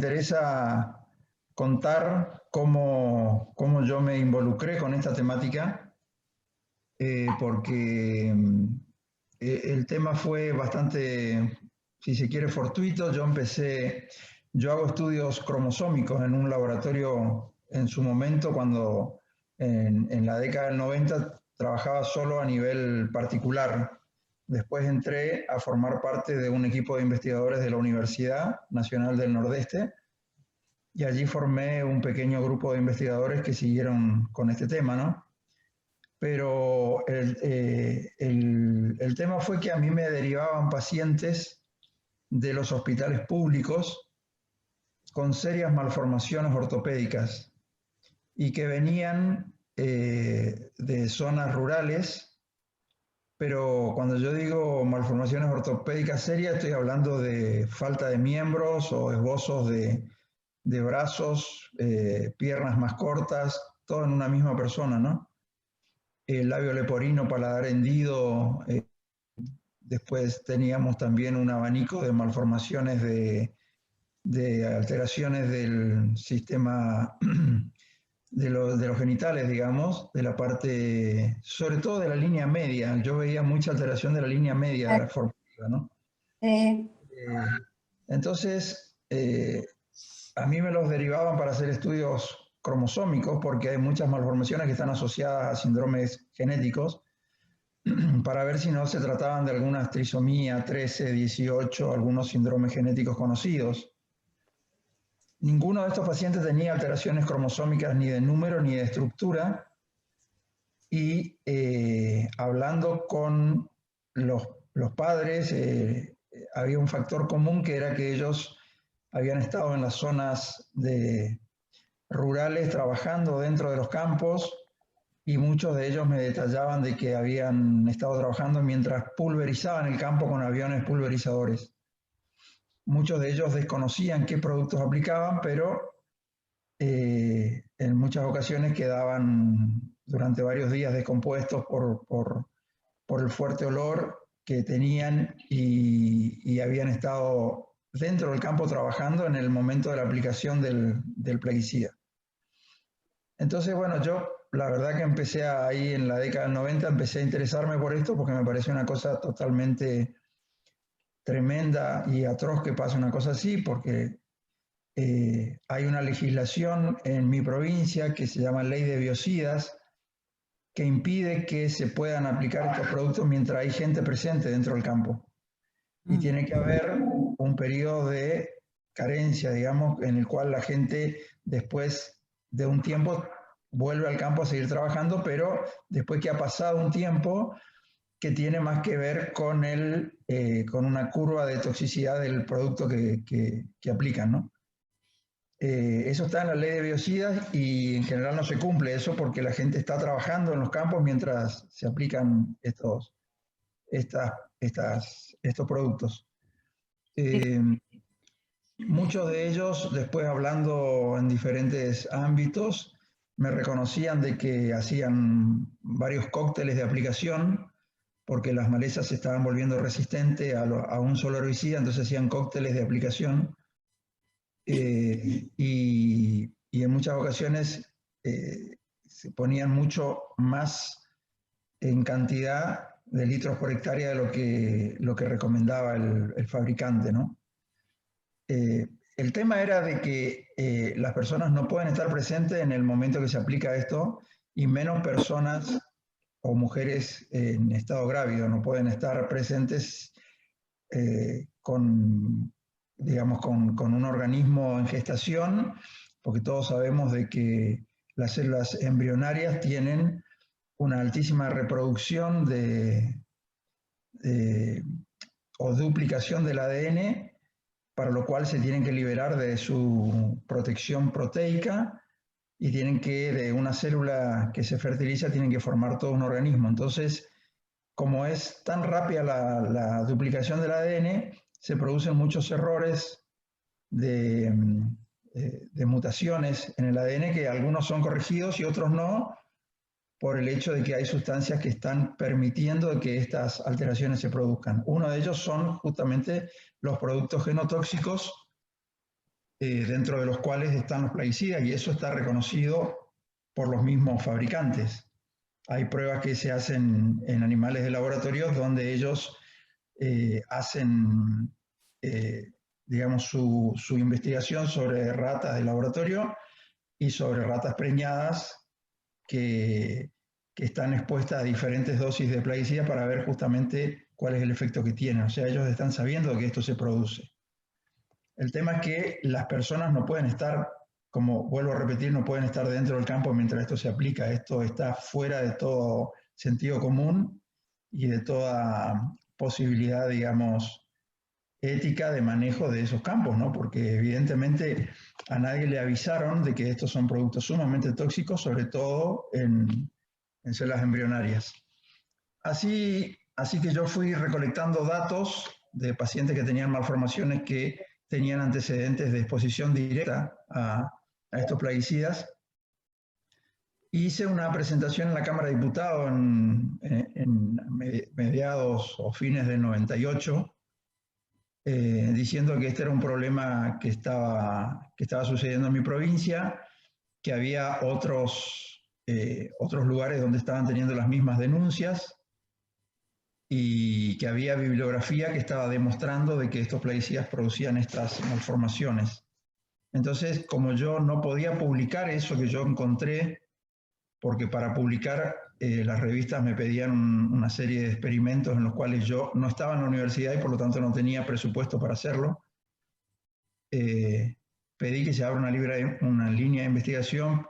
interesa contar cómo yo me involucré con esta temática, porque el tema fue bastante, si se quiere, fortuito. Yo hago estudios cromosómicos en un laboratorio en su momento, cuando en la década del 90 trabajaba solo a nivel particular. Después entré a formar parte de un equipo de investigadores de la Universidad Nacional del Nordeste y allí formé un pequeño grupo de investigadores que siguieron con este tema, ¿no? Pero el tema fue que a mí me derivaban pacientes de los hospitales públicos con serias malformaciones ortopédicas y que venían de zonas rurales, pero cuando yo digo malformaciones ortopédicas serias, estoy hablando de falta de miembros o esbozos de brazos, piernas más cortas, todo en una misma persona, ¿no? El labio leporino, paladar hendido. Después teníamos también un abanico de malformaciones de alteraciones del sistema de los genitales, digamos, de la parte, sobre todo de la línea media. Yo veía mucha alteración de la línea media formativa, ¿no? Eh, Entonces, a mí me los derivaban para hacer estudios cromosómicos porque hay muchas malformaciones que están asociadas a síndromes genéticos para ver si no se trataban de alguna trisomía 13, 18, algunos síndromes genéticos conocidos. Ninguno de estos pacientes tenía alteraciones cromosómicas ni de número ni de estructura, y hablando con los padres, había un factor común, que era que ellos habían estado en las zonas rurales trabajando dentro de los campos, y muchos de ellos me detallaban de que habían estado trabajando mientras pulverizaban el campo con aviones pulverizadores. Muchos de ellos desconocían qué productos aplicaban, pero en muchas ocasiones quedaban durante varios días descompuestos por el fuerte olor que tenían, y habían estado dentro del campo trabajando en el momento de la aplicación del plaguicida. Entonces, bueno, yo la verdad que empecé ahí en la década del 90, empecé a interesarme por esto porque me pareció una cosa totalmente tremenda y atroz que pase una cosa así, porque hay una legislación en mi provincia que se llama Ley de Biocidas, que impide que se puedan aplicar estos productos mientras hay gente presente dentro del campo. Y tiene que haber un periodo de carencia, digamos, en el cual la gente después de un tiempo vuelve al campo a seguir trabajando, pero después que ha pasado un tiempo que tiene más que ver con una curva de toxicidad del producto que aplican, ¿no? Eso está en la ley de biocidas, y en general no se cumple eso porque la gente está trabajando en los campos mientras se aplican estos productos. Muchos de ellos, después hablando en diferentes ámbitos, me reconocían de que hacían varios cócteles de aplicación porque las malezas se estaban volviendo resistentes a un solo herbicida, entonces hacían cócteles de aplicación, y en muchas ocasiones se ponían mucho más en cantidad de litros por hectárea de lo que recomendaba el fabricante, ¿no? El tema era de que las personas no pueden estar presentes en el momento que se aplica esto, y menos personas o mujeres en estado grávido no pueden estar presentes digamos, con un organismo en gestación, porque todos sabemos de que las células embrionarias tienen una altísima reproducción o duplicación del ADN, para lo cual se tienen que liberar de su protección proteica, y tienen que, de una célula que se fertiliza, tienen que formar todo un organismo. Entonces, como es tan rápida la duplicación del ADN, se producen muchos errores de mutaciones en el ADN, que algunos son corregidos y otros no, por el hecho de que hay sustancias que están permitiendo que estas alteraciones se produzcan. Uno de ellos son justamente los productos genotóxicos, dentro de los cuales están los plaguicidas, y eso está reconocido por los mismos fabricantes. Hay pruebas que se hacen en animales de laboratorio donde ellos hacen, digamos, su investigación sobre ratas de laboratorio y sobre ratas preñadas que están expuestas a diferentes dosis de plaguicidas para ver justamente cuál es el efecto que tienen. O sea, ellos están sabiendo que esto se produce. El tema es que las personas no pueden estar, como vuelvo a repetir, no pueden estar dentro del campo mientras esto se aplica. Esto está fuera de todo sentido común y de toda posibilidad, digamos, ética de manejo de esos campos, ¿no? Porque evidentemente a nadie le avisaron de que estos son productos sumamente tóxicos, sobre todo en células embrionarias. Así que yo fui recolectando datos de pacientes que tenían malformaciones que tenían antecedentes de exposición directa a estos plaguicidas. Hice una presentación en la Cámara de Diputados en mediados o fines del 98, diciendo que este era un problema que estaba sucediendo en mi provincia, que había otros lugares donde estaban teniendo las mismas denuncias y que había bibliografía que estaba demostrando de que estos plaguicidas producían estas malformaciones. Entonces, como yo no podía publicar eso que yo encontré, porque para publicar las revistas me pedían una serie de experimentos en los cuales yo no estaba en la universidad y por lo tanto no tenía presupuesto para hacerlo, pedí que se abra una línea de investigación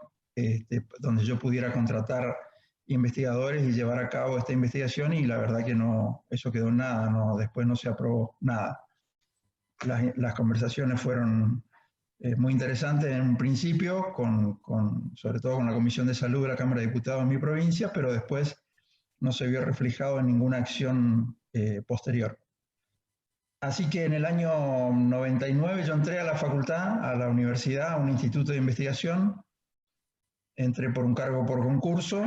donde yo pudiera contratar investigadores y llevar a cabo esta investigación, y la verdad que no, eso quedó en nada, no, después no se aprobó nada. Las conversaciones fueron muy interesantes en un principio, sobre todo con la Comisión de Salud de la Cámara de Diputados en mi provincia, pero después no se vio reflejado en ninguna acción posterior. Así que en el año 99 yo entré a la facultad, a la universidad, a un instituto de investigación. Entré por un cargo por concurso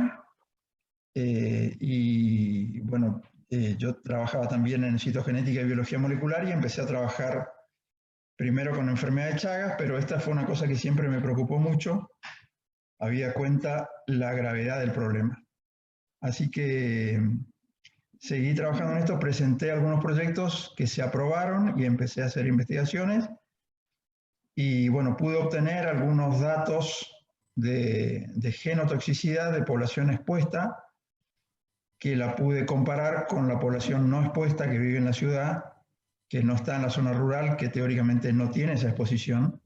y bueno, yo trabajaba también en citogenética y biología molecular y empecé a trabajar primero con enfermedad de Chagas, pero esta fue una cosa que siempre me preocupó mucho, habida cuenta la gravedad del problema. Así que seguí trabajando en esto, presenté algunos proyectos que se aprobaron y empecé a hacer investigaciones. Y bueno, pude obtener algunos datos de genotoxicidad de población expuesta, que la pude comparar con la población no expuesta que vive en la ciudad, que no está en la zona rural, que teóricamente no tiene esa exposición.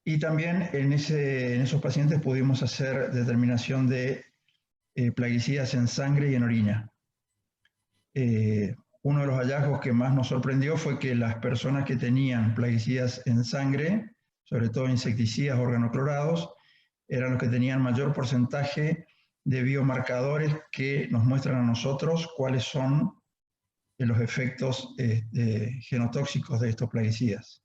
Y también en esos pacientes pudimos hacer determinación de plaguicidas en sangre y en orina. Uno de los hallazgos que más nos sorprendió fue que las personas que tenían plaguicidas en sangre, sobre todo insecticidas organoclorados, eran los que tenían mayor porcentaje de biomarcadores que nos muestran a nosotros cuáles son los efectos genotóxicos de estos plaguicidas.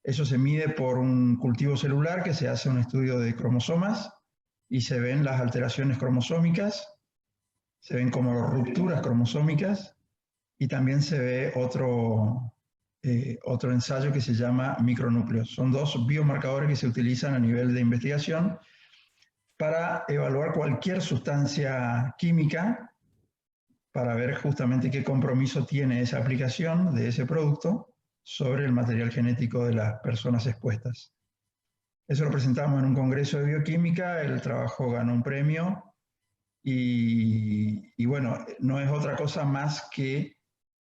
Eso se mide por un cultivo celular que se hace un estudio de cromosomas y se ven las alteraciones cromosómicas, se ven como rupturas cromosómicas, y también se ve otro ensayo que se llama micronúcleos. Son dos biomarcadores que se utilizan a nivel de investigación para evaluar cualquier sustancia química, para ver justamente qué compromiso tiene esa aplicación de ese producto sobre el material genético de las personas expuestas. Eso lo presentamos en un congreso de bioquímica, el trabajo ganó un premio y bueno, no es otra cosa más que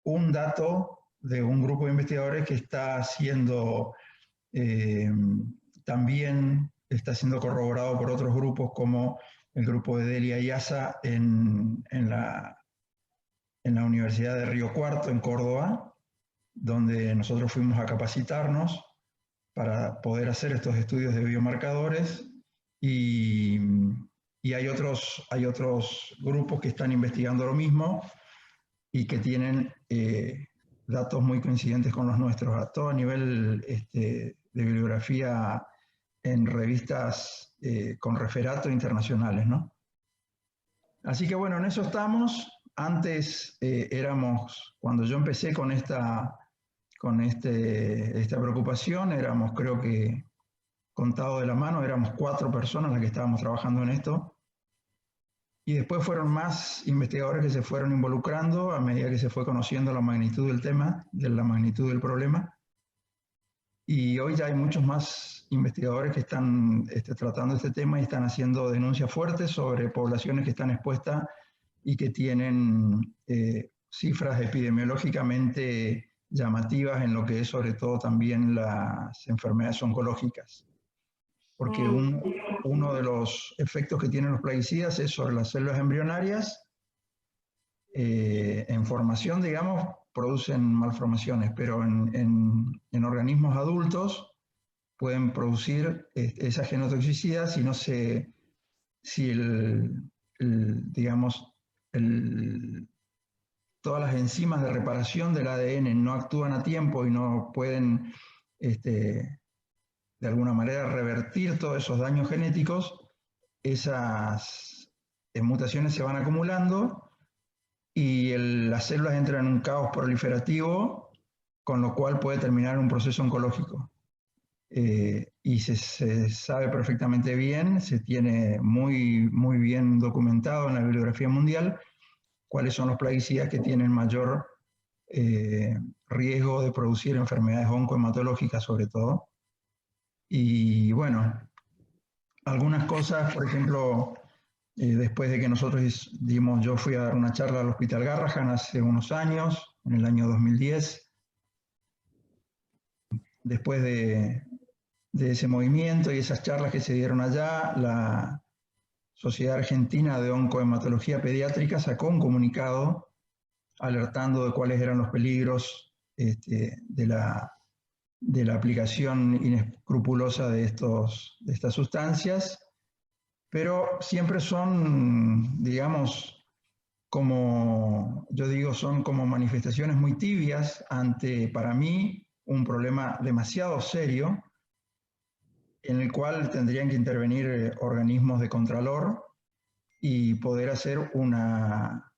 un dato de un grupo de investigadores que está haciendo también está siendo corroborado por otros grupos como el grupo de Delia y Asa en la Universidad de Río Cuarto, en Córdoba, donde nosotros fuimos a capacitarnos para poder hacer estos estudios de biomarcadores, y hay otros grupos que están investigando lo mismo y que tienen datos muy coincidentes con los nuestros, a todo nivel de bibliografía en revistas con referato internacionales, ¿no? Así que bueno, en eso estamos. Antes cuando yo empecé con esta con esta preocupación. Éramos, creo que, contado de la mano, éramos 4 personas las que estábamos trabajando en esto. Y después fueron más investigadores que se fueron involucrando a medida que se fue conociendo la magnitud del tema, de la magnitud del problema. Y hoy ya hay muchos más investigadores que están tratando este tema y están haciendo denuncias fuertes sobre poblaciones que están expuestas y que tienen cifras epidemiológicamente llamativas en lo que es sobre todo también las enfermedades oncológicas. Porque uno de los efectos que tienen los plaguicidas es sobre las células embrionarias. En formación, digamos, producen malformaciones, pero en organismos adultos pueden producir esa genotoxicidad si digamos, todas las enzimas de reparación del ADN no actúan a tiempo y no pueden de alguna manera revertir todos esos daños genéticos, esas mutaciones se van acumulando y las células entran en un caos proliferativo, con lo cual puede terminar un proceso oncológico. Y se sabe perfectamente bien, se tiene muy bien documentado en la bibliografía mundial cuáles son los plaguicidas que tienen mayor riesgo de producir enfermedades oncohematológicas sobre todo. Y bueno, algunas cosas, por ejemplo, después de que nosotros yo fui a dar una charla al Hospital Garrahan hace unos años, en el año 2010, después de ese movimiento y esas charlas que se dieron allá, la Sociedad Argentina de Oncohematología Pediátrica sacó un comunicado alertando de cuáles eran los peligros de la aplicación inescrupulosa de estas sustancias, pero siempre son, digamos, como yo digo, son como manifestaciones muy tibias ante, para mí, un problema demasiado serio en el cual tendrían que intervenir organismos de contralor y poder hacer una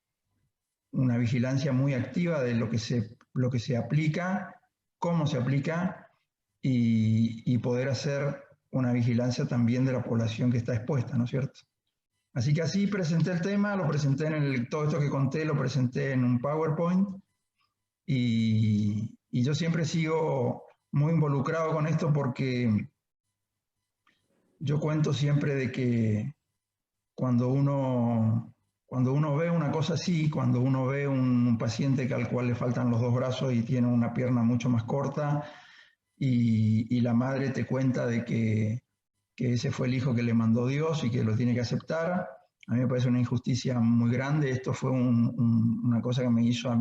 vigilancia muy activa de lo que se aplica, cómo se aplica y poder hacer una vigilancia también de la población que está expuesta, ¿no es cierto? Así que así presenté el tema, lo presenté todo esto que conté, lo presenté en un PowerPoint y yo siempre sigo muy involucrado con esto porque yo cuento siempre de que cuando uno ve una cosa así, cuando uno ve un paciente al cual le faltan los 2 brazos y tiene una pierna mucho más corta y la madre te cuenta de que ese fue el hijo que le mandó Dios y que lo tiene que aceptar, a mí me parece una injusticia muy grande. Esto fue una cosa que me hizo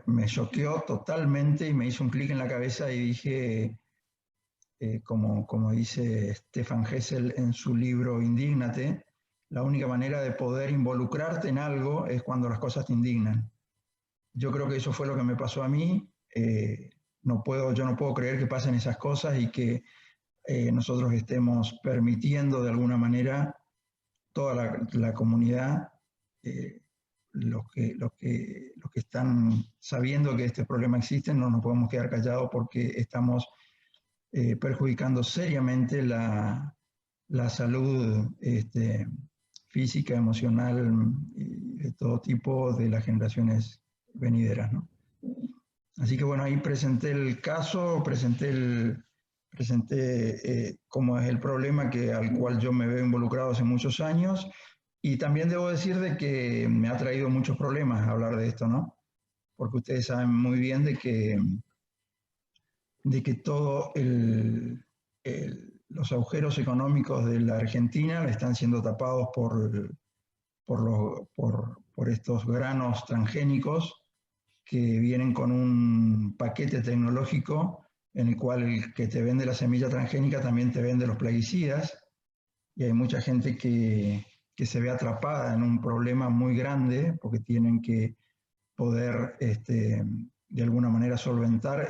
me choqueó totalmente y me hizo un clic en la cabeza y dije, como dice Stefan Hessel en su libro Indígnate, la única manera de poder involucrarte en algo es cuando las cosas te indignan. Yo creo que eso fue lo que me pasó a mí. Yo no puedo creer que pasen esas cosas y que nosotros estemos permitiendo de alguna manera toda la comunidad, los que están sabiendo que este problema existe, no nos podemos quedar callados porque estamos perjudicando seriamente la salud física, emocional y de todo tipo de las generaciones venideras, ¿no? Así que bueno, ahí presenté el caso, presenté cómo es el problema al cual yo me veo involucrado hace muchos años y también debo decir de que me ha traído muchos problemas hablar de esto, ¿no? Porque ustedes saben muy bien de que todos los agujeros económicos de la Argentina están siendo tapados por estos granos transgénicos que vienen con un paquete tecnológico en el cual el que te vende la semilla transgénica también te vende los plaguicidas y hay mucha gente que se ve atrapada en un problema muy grande porque tienen que poder de alguna manera solventar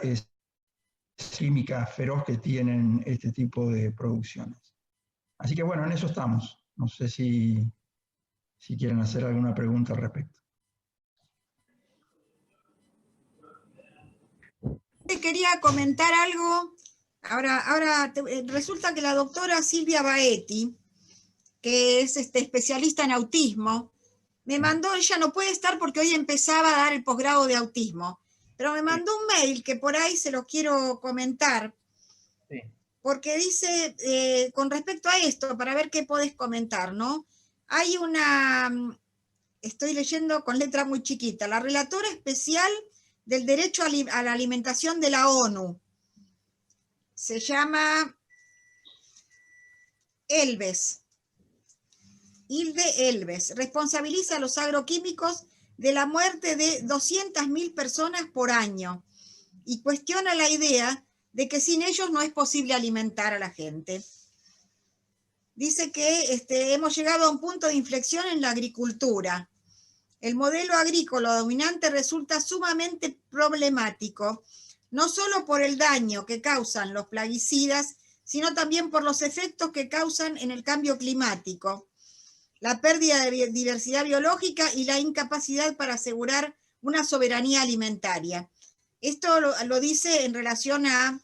química feroz que tienen este tipo de producciones. Así que bueno, en eso estamos. No sé si quieren hacer alguna pregunta al respecto. quería comentar algo. Ahora resulta que la doctora Silvia Baetti, que es especialista en autismo, me mandó, ella no puede estar porque hoy empezaba a dar el posgrado de autismo, pero me mandó un mail que por ahí se lo quiero comentar, sí, porque dice, con respecto a esto, para ver qué podés comentar, ¿no? Hay estoy leyendo con letra muy chiquita, la relatora especial del derecho a la alimentación de la ONU, se llama Elbes, Hilde Elbes, responsabiliza a los agroquímicos de la muerte de 200.000 personas por año y cuestiona la idea de que sin ellos no es posible alimentar a la gente. Dice que hemos llegado a un punto de inflexión en la agricultura. El modelo agrícola dominante resulta sumamente problemático, no solo por el daño que causan los plaguicidas, sino también por los efectos que causan en el cambio climático, la pérdida de diversidad biológica y la incapacidad para asegurar una soberanía alimentaria. Esto lo dice en relación a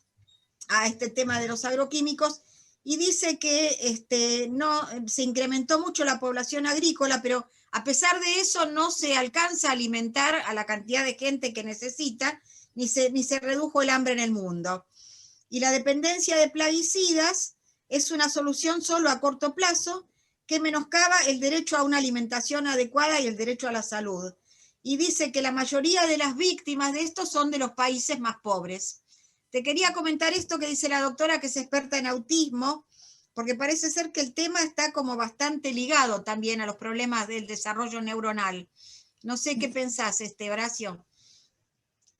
este tema de los agroquímicos, y dice que no, se incrementó mucho la población agrícola, pero a pesar de eso no se alcanza a alimentar a la cantidad de gente que necesita, ni se redujo el hambre en el mundo. Y la dependencia de plaguicidas es una solución solo a corto plazo que menoscaba el derecho a una alimentación adecuada y el derecho a la salud. Y dice que la mayoría de las víctimas de esto son de los países más pobres. Te quería comentar esto que dice la doctora, que es experta en autismo, porque parece ser que el tema está como bastante ligado también a los problemas del desarrollo neuronal. No sé qué pensás, Horacio.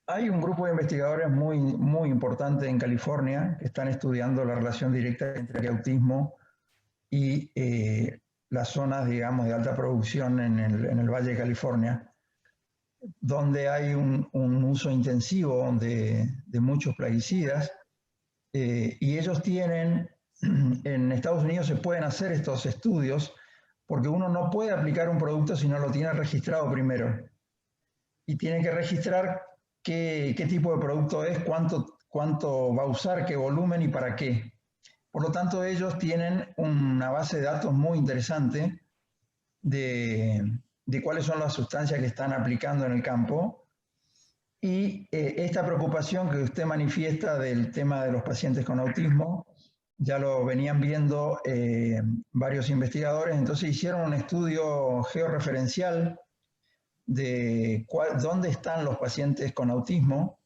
Hay un grupo de investigadores muy importante en California que están estudiando la relación directa entre el autismo y las zonas, digamos, de alta producción en el Valle de California, donde hay un uso intensivo de muchos plaguicidas, y ellos tienen, en Estados Unidos se pueden hacer estos estudios porque uno no puede aplicar un producto si no lo tiene registrado primero. Y tiene que registrar qué tipo de producto es, cuánto va a usar, qué volumen y para qué. Por lo tanto, ellos tienen una base de datos muy interesante de cuáles son las sustancias que están aplicando en el campo. Y esta preocupación que usted manifiesta del tema de los pacientes con autismo, ya lo venían viendo varios investigadores, entonces hicieron un estudio georreferencial de dónde están los pacientes con autismo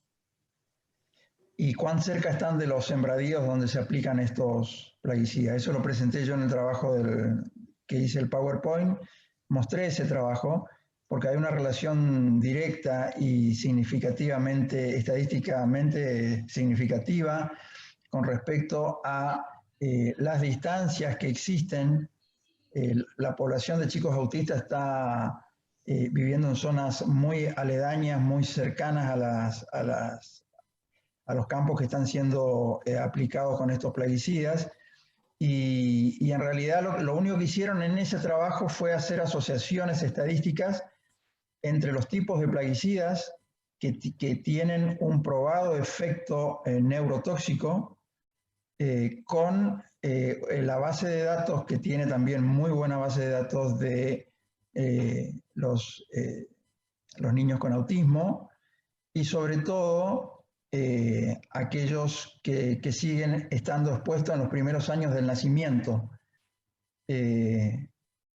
y cuán cerca están de los sembradíos donde se aplican estos plaguicidas. Eso lo presenté yo en el trabajo que hice el PowerPoint, mostré ese trabajo porque hay una relación directa y estadísticamente significativa con respecto a las distancias que existen. La población de chicos autistas está viviendo en zonas muy aledañas, muy cercanas a los campos que están siendo aplicados con estos plaguicidas. Y en realidad lo único que hicieron en ese trabajo fue hacer asociaciones estadísticas entre los tipos de plaguicidas que tienen un probado efecto neurotóxico con la base de datos que tiene también muy buena base de datos de los niños con autismo y sobre todo aquellos que siguen estando expuestos en los primeros años del nacimiento.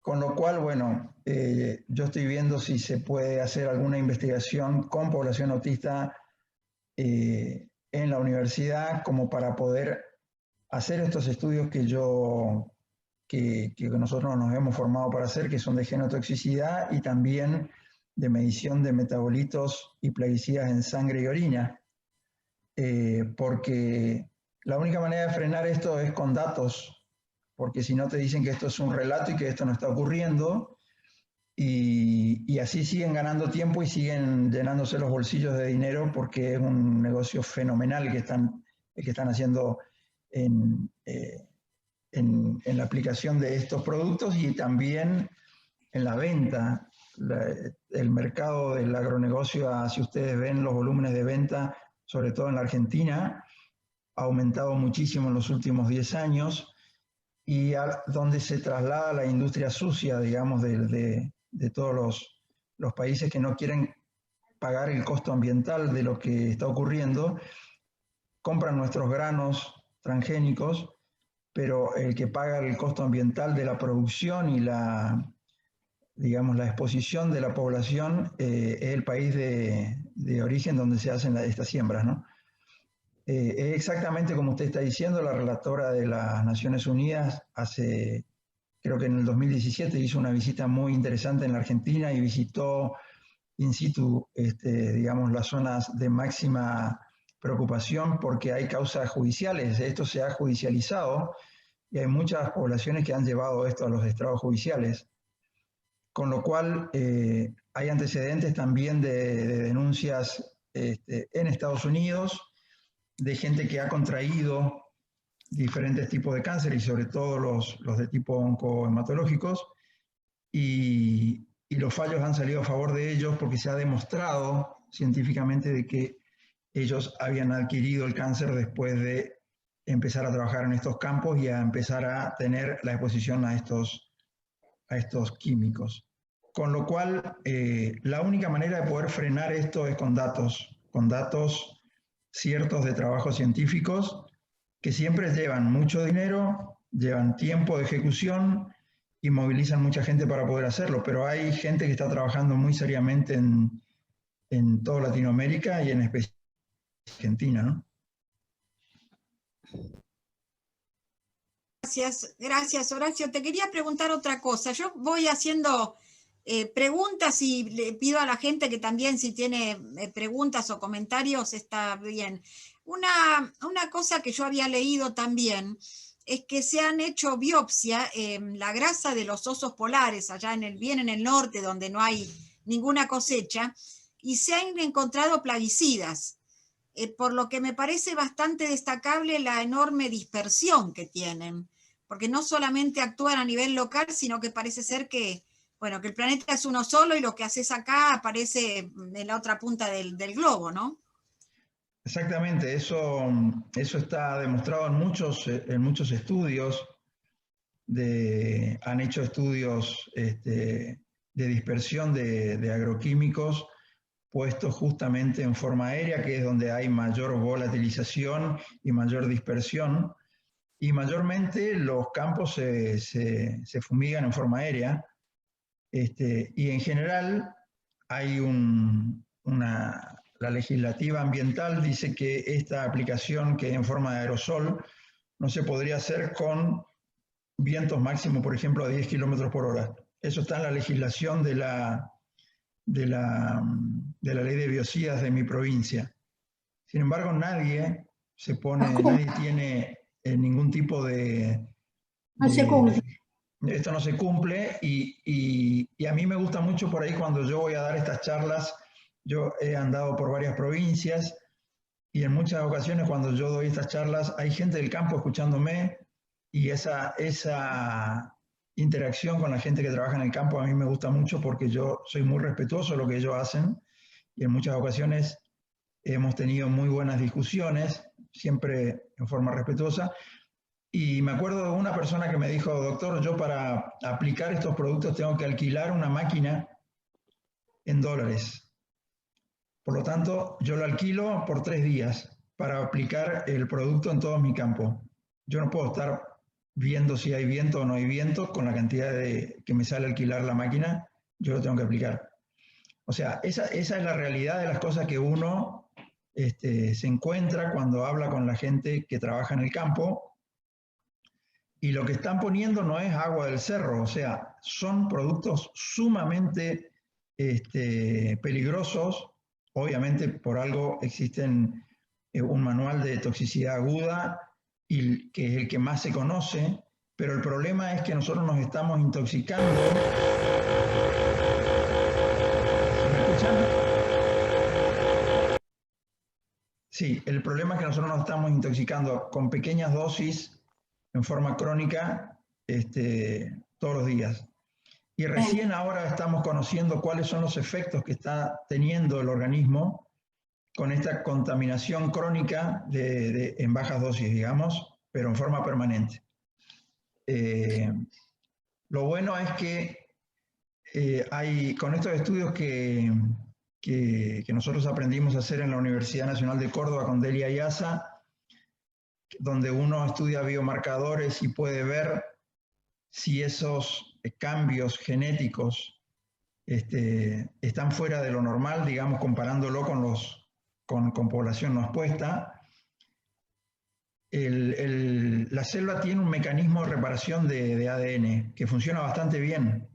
Con lo cual, bueno, yo estoy viendo si se puede hacer alguna investigación con población autista en la universidad como para poder hacer estos estudios que nosotros nos hemos formado para hacer, que son de genotoxicidad y también de medición de metabolitos y plaguicidas en sangre y orina, porque la única manera de frenar esto es con datos, porque si no te dicen que esto es un relato y que esto no está ocurriendo, y así siguen ganando tiempo y siguen llenándose los bolsillos de dinero porque es un negocio fenomenal que están haciendo en la aplicación de estos productos y también en la venta. El mercado del agronegocio, si ustedes ven los volúmenes de venta, sobre todo en la Argentina, ha aumentado muchísimo en los últimos 10 años, y donde se traslada la industria sucia, digamos, de todos los países que no quieren pagar el costo ambiental de lo que está ocurriendo, compran nuestros granos transgénicos, pero el que paga el costo ambiental de la producción y digamos, la exposición de la población es el país de origen donde se hacen estas siembras, ¿no? Es exactamente como usted está diciendo. La relatora de las Naciones Unidas creo que en el 2017 hizo una visita muy interesante en la Argentina y visitó in situ, digamos, las zonas de máxima preocupación porque hay causas judiciales. Esto se ha judicializado y hay muchas poblaciones que han llevado esto a los estrados judiciales, con lo cual hay antecedentes también de denuncias en Estados Unidos, de gente que ha contraído diferentes tipos de cáncer y sobre todo los de tipo oncohematológicos, y los fallos han salido a favor de ellos porque se ha demostrado científicamente de que ellos habían adquirido el cáncer después de empezar a trabajar en estos campos y a empezar a tener la exposición a estos químicos. Con lo cual, la única manera de poder frenar esto es con datos ciertos de trabajos científicos que siempre llevan mucho dinero, llevan tiempo de ejecución y movilizan mucha gente para poder hacerlo, pero hay gente que está trabajando muy seriamente en toda Latinoamérica y en especial Argentina, ¿no? Gracias, Horacio. Te quería preguntar otra cosa. Yo voy haciendo preguntas y le pido a la gente que también, si tiene preguntas o comentarios, está bien. Una cosa que yo había leído también es que se han hecho biopsia en la grasa de los osos polares, allá bien en el norte, donde no hay ninguna cosecha, y se han encontrado plaguicidas, por lo que me parece bastante destacable la enorme dispersión que tienen, porque no solamente actúan a nivel local, sino que parece ser que, bueno, que el planeta es uno solo y lo que haces acá aparece en la otra punta del globo, ¿no? Exactamente, eso está demostrado en muchos estudios. Han hecho estudios de dispersión de agroquímicos puestos justamente en forma aérea, que es donde hay mayor volatilización y mayor dispersión, y mayormente los campos se fumigan en forma aérea, y en general hay la legislativa ambiental dice que esta aplicación, que es en forma de aerosol, no se podría hacer con vientos máximos, por ejemplo, a 10 kilómetros por hora. Eso está en la legislación de la ley de biocidas de mi provincia. Sin embargo, nadie tiene ningún tipo de... No se cumple. Esto no se cumple, y a mí me gusta mucho por ahí cuando yo voy a dar estas charlas. Yo he andado por varias provincias y en muchas ocasiones cuando yo doy estas charlas hay gente del campo escuchándome, y esa interacción con la gente que trabaja en el campo a mí me gusta mucho porque yo soy muy respetuoso de lo que ellos hacen, y en muchas ocasiones hemos tenido muy buenas discusiones, siempre en forma respetuosa. Y me acuerdo de una persona que me dijo: doctor, yo para aplicar estos productos tengo que alquilar una máquina en dólares. Por lo tanto, yo lo alquilo por 3 días para aplicar el producto en todo mi campo. Yo no puedo estar viendo si hay viento o no hay viento con la cantidad que me sale alquilar la máquina. Yo lo tengo que aplicar. O sea, esa es la realidad de las cosas que uno se encuentra cuando habla con la gente que trabaja en el campo. Y lo que están poniendo no es agua del cerro, o sea, son productos sumamente peligrosos. Obviamente, por algo existen un manual de toxicidad aguda, y que es el que más se conoce, pero el problema es que nosotros nos estamos intoxicando. ¿Me escuchan? Sí, el problema es que nosotros nos estamos intoxicando con pequeñas dosis en forma crónica todos los días. Y recién ahora estamos conociendo cuáles son los efectos que está teniendo el organismo con esta contaminación crónica en bajas dosis, digamos, pero en forma permanente. Lo bueno es que con estos estudios que nosotros aprendimos a hacer en la Universidad Nacional de Córdoba con Delia Iasa, donde uno estudia biomarcadores y puede ver si esos cambios genéticos están fuera de lo normal, digamos, comparándolo con población no expuesta. La célula tiene un mecanismo de reparación de ADN que funciona bastante bien.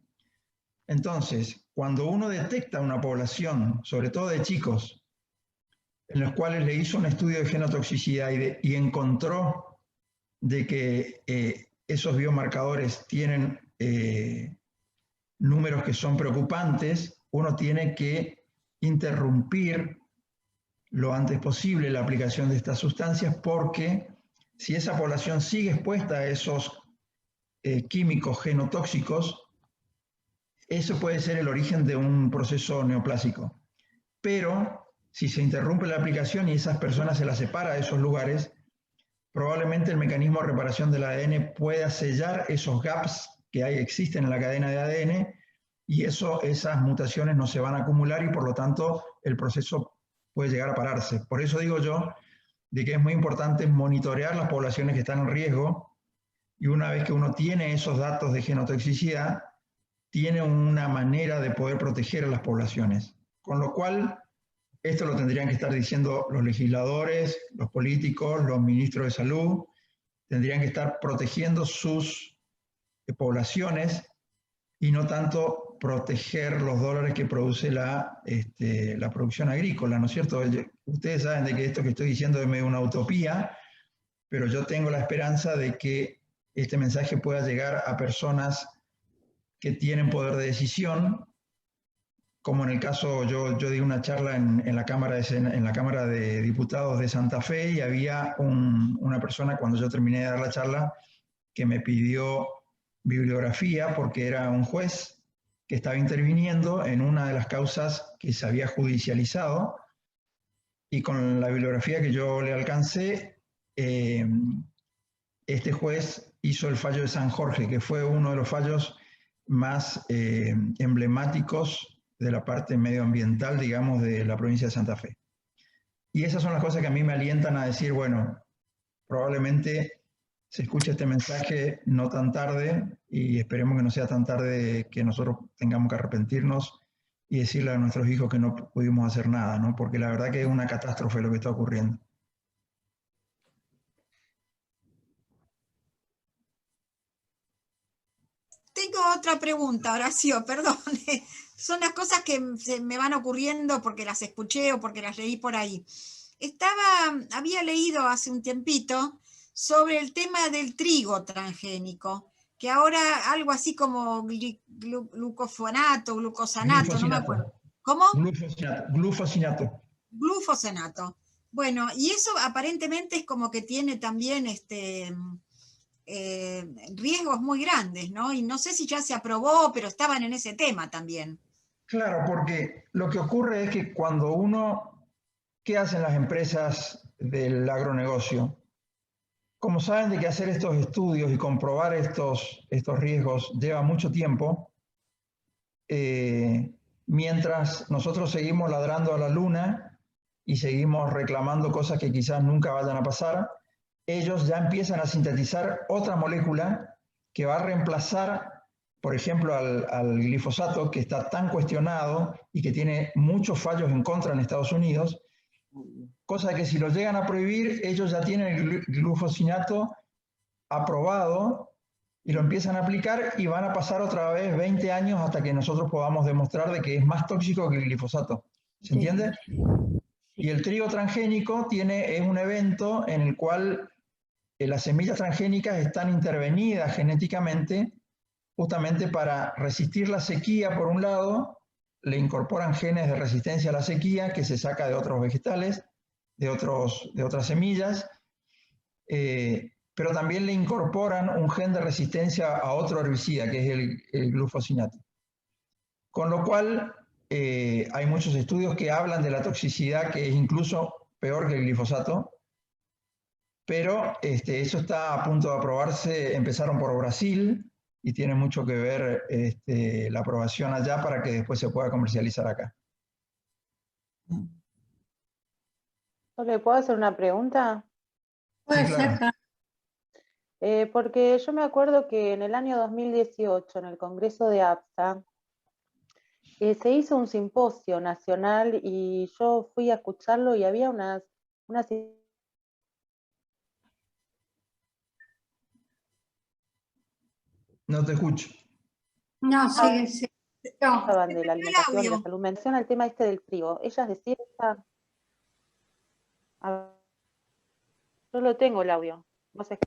Entonces, cuando uno detecta una población, sobre todo de chicos, en los cuales le hizo un estudio de genotoxicidad y encontró de que esos biomarcadores tienen números que son preocupantes, uno tiene que interrumpir lo antes posible la aplicación de estas sustancias, porque si esa población sigue expuesta a esos químicos genotóxicos, eso puede ser el origen de un proceso neoplásico. Pero si se interrumpe la aplicación y esas personas se las separa de esos lugares, probablemente el mecanismo de reparación del ADN pueda sellar esos gaps que existen en la cadena de ADN y esas mutaciones no se van a acumular y por lo tanto el proceso puede llegar a pararse. Por eso digo yo de que es muy importante monitorear las poblaciones que están en riesgo y una vez que uno tiene esos datos de genotoxicidad, tiene una manera de poder proteger a las poblaciones. Con lo cual, esto lo tendrían que estar diciendo los legisladores, los políticos, los ministros de salud, tendrían que estar protegiendo sus poblaciones y no tanto proteger los dólares que produce la producción agrícola, ¿no es cierto? Ustedes saben de que esto que estoy diciendo es medio una utopía, pero yo tengo la esperanza de que este mensaje pueda llegar a personas que tienen poder de decisión, como en el caso, yo di una charla en la Cámara de Diputados de Santa Fe y había una persona cuando yo terminé de dar la charla que me pidió bibliografía porque era un juez que estaba interviniendo en una de las causas que se había judicializado y con la bibliografía que yo le alcancé, este juez hizo el fallo de San Jorge, que fue uno de los fallos más emblemáticos de la parte medioambiental, digamos, de la provincia de Santa Fe. Y esas son las cosas que a mí me alientan a decir, bueno, probablemente se escuche este mensaje no tan tarde y esperemos que no sea tan tarde que nosotros tengamos que arrepentirnos y decirle a nuestros hijos que no pudimos hacer nada, ¿no? Porque la verdad que es una catástrofe lo que está ocurriendo. Tengo otra pregunta, Horacio, perdón. Son las cosas que se me van ocurriendo porque las escuché o porque las leí por ahí. Había leído hace un tiempito sobre el tema del trigo transgénico, que ahora algo así como glucosanato, no me acuerdo. ¿Cómo? Glufosinato. Glufosanato. Bueno, y eso aparentemente es como que tiene también riesgos muy grandes, ¿no? Y no sé si ya se aprobó, pero estaban en ese tema también. Claro, porque lo que ocurre es que cuando ¿qué hacen las empresas del agronegocio? Como saben de que hacer estos estudios y comprobar estos riesgos lleva mucho tiempo, mientras nosotros seguimos ladrando a la luna y seguimos reclamando cosas que quizás nunca vayan a pasar, ellos ya empiezan a sintetizar otra molécula que va a reemplazar, por ejemplo, al glifosato, que está tan cuestionado y que tiene muchos fallos en contra en Estados Unidos, cosa que si lo llegan a prohibir, ellos ya tienen el glufosinato aprobado y lo empiezan a aplicar y van a pasar otra vez 20 años hasta que nosotros podamos demostrar de que es más tóxico que el glifosato. ¿Se entiende? Y el trigo transgénico es un evento en el cual las semillas transgénicas están intervenidas genéticamente justamente para resistir la sequía por un lado, le incorporan genes de resistencia a la sequía que se saca de otros vegetales, de otras semillas, pero también le incorporan un gen de resistencia a otro herbicida, que es el glufosinato. Con lo cual, hay muchos estudios que hablan de la toxicidad, que es incluso peor que el glifosato, pero eso está a punto de aprobarse. Empezaron por Brasil y tiene mucho que ver la aprobación allá para que después se pueda comercializar acá. ¿Le puedo hacer una pregunta? Sí, claro. Porque yo me acuerdo que en el año 2018, en el Congreso de APSA, se hizo un simposio nacional y yo fui a escucharlo y había unas No te escucho. No, sí. No, hablaban de la alimentación, de la salud. Menciona el tema del trigo. Ellas decían... Yo lo tengo el audio. No sé.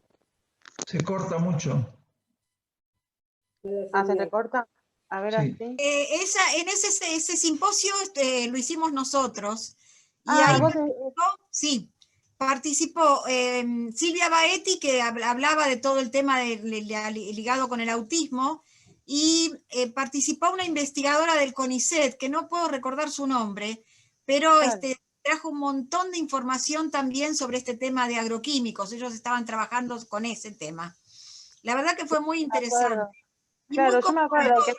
Se corta mucho. ¿Se recorta? A ver, Sí. así. En ese simposio lo hicimos nosotros. Y ahí participó Silvia Baetti, que hablaba de todo el tema ligado con el autismo, y participó una investigadora del CONICET, que no puedo recordar su nombre, pero trajo un montón de información también sobre este tema de agroquímicos. Ellos estaban trabajando con ese tema. La verdad que fue muy interesante. Y claro, yo me acuerdo que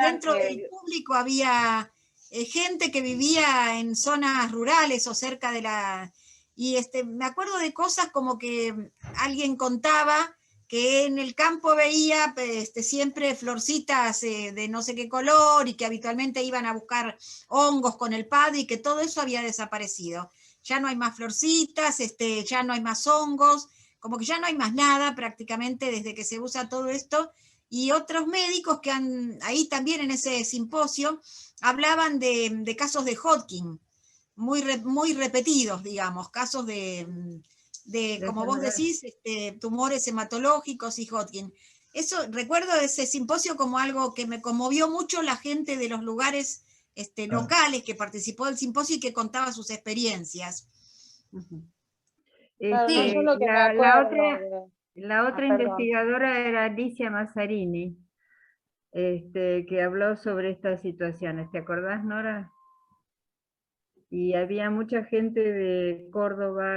dentro del público había gente que vivía en zonas rurales o cerca de la... Y me acuerdo de cosas como que alguien contaba que en el campo veía siempre florcitas de no sé qué color y que habitualmente iban a buscar hongos con el padre y que todo eso había desaparecido. Ya no hay más florcitas, ya no hay más hongos, como que ya no hay más nada prácticamente desde que se usa todo esto. Y otros médicos que ahí también en ese simposio hablaban de casos de Hodgkin, muy repetidos, digamos, casos de como vos decís, tumores hematológicos y Hodgkin. Eso, recuerdo ese simposio como algo que me conmovió mucho, la gente de los lugares locales que participó del simposio y que contaba sus experiencias. La otra investigadora era Alicia Mazzarini, que habló sobre estas situaciones. ¿Te acordás, Nora? Y había mucha gente de Córdoba,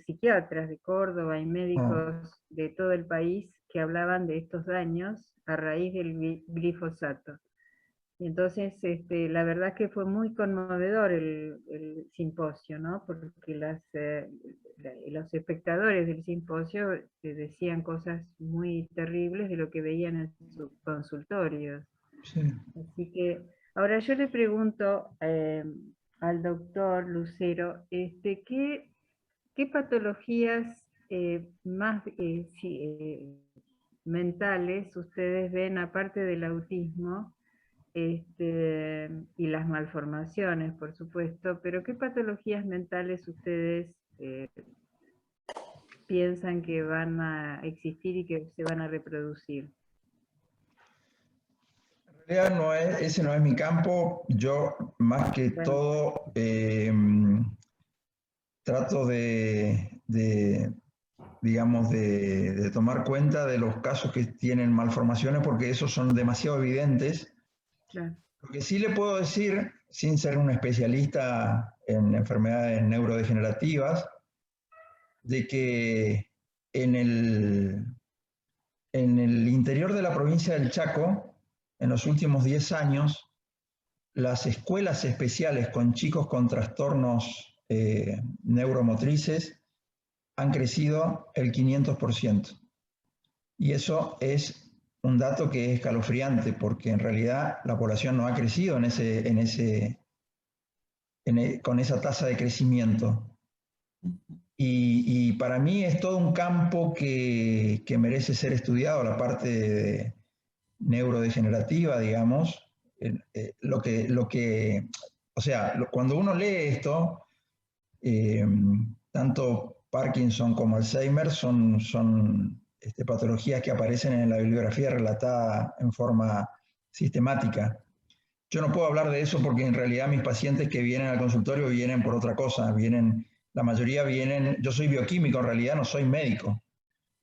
psiquiatras de Córdoba y médicos de todo el país que hablaban de estos daños a raíz del glifosato. Y entonces, la verdad que fue muy conmovedor el simposio, ¿no? Porque los espectadores del simposio decían cosas muy terribles de lo que veían en sus consultorios. Sí. Así que, ahora yo le pregunto al doctor Lucero, ¿qué patologías más mentales ustedes ven, aparte del autismo, y las malformaciones, por supuesto, pero qué patologías mentales ustedes piensan que van a existir y que se van a reproducir? En realidad ese no es mi campo. Yo más que todo trato digamos, de tomar cuenta de los casos que tienen malformaciones, porque esos son demasiado evidentes. Claro. Lo que sí le puedo decir, sin ser un especialista en enfermedades neurodegenerativas, de que en el interior de la provincia del Chaco, en los últimos 10 años, las escuelas especiales con chicos con trastornos neuromotrices han crecido el 500%. Y eso es un dato que es escalofriante, porque en realidad la población no ha crecido con esa tasa de crecimiento. Y para mí es todo un campo que merece ser estudiado, la parte neurodegenerativa, digamos. Cuando uno lee esto, tanto Parkinson como Alzheimer son patologías que aparecen en la bibliografía relatada en forma sistemática. Yo no puedo hablar de eso porque en realidad mis pacientes que vienen al consultorio vienen por otra cosa, la mayoría vienen, yo soy bioquímico en realidad, no soy médico.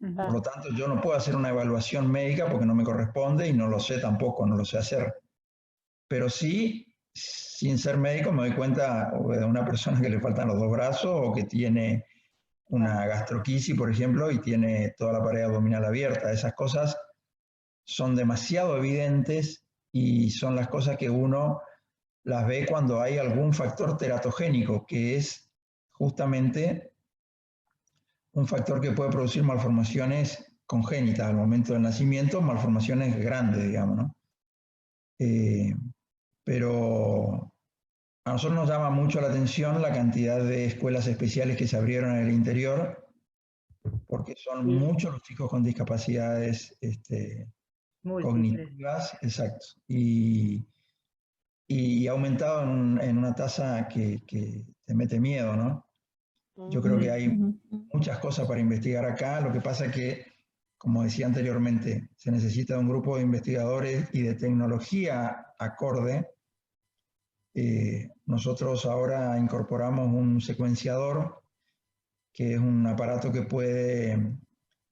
Por lo tanto, yo no puedo hacer una evaluación médica porque no me corresponde y no lo sé tampoco, no lo sé hacer. Pero sí sin ser médico me doy cuenta de una persona que le faltan los 2 brazos o que tiene una gastroquisis, por ejemplo, y tiene toda la pared abdominal abierta. Esas cosas son demasiado evidentes y son las cosas que uno las ve cuando hay algún factor teratogénico, que es justamente un factor que puede producir malformaciones congénitas al momento del nacimiento, malformaciones grandes, digamos, ¿no? Pero a nosotros nos llama mucho la atención la cantidad de escuelas especiales que se abrieron en el interior, porque son muchos los chicos con discapacidades cognitivas, exacto, y ha aumentado en una tasa que te mete miedo, ¿no? Yo creo que hay muchas cosas para investigar acá, lo que pasa es que, como decía anteriormente, se necesita un grupo de investigadores y de tecnología acorde. Nosotros ahora incorporamos un secuenciador, que es un aparato que puede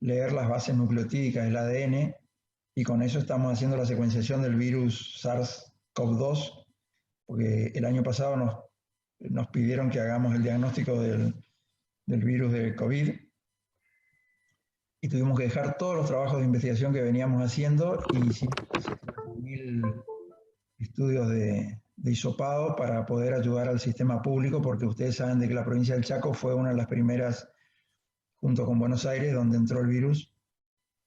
leer las bases nucleotídicas del ADN, y con eso estamos haciendo la secuenciación del virus SARS-CoV-2, porque el año pasado nos pidieron que hagamos el diagnóstico del virus de COVID, y tuvimos que dejar todos los trabajos de investigación que veníamos haciendo y hicimos 1000 estudios de hisopado para poder ayudar al sistema público, porque ustedes saben de que la provincia del Chaco fue una de las primeras, junto con Buenos Aires, donde entró el virus,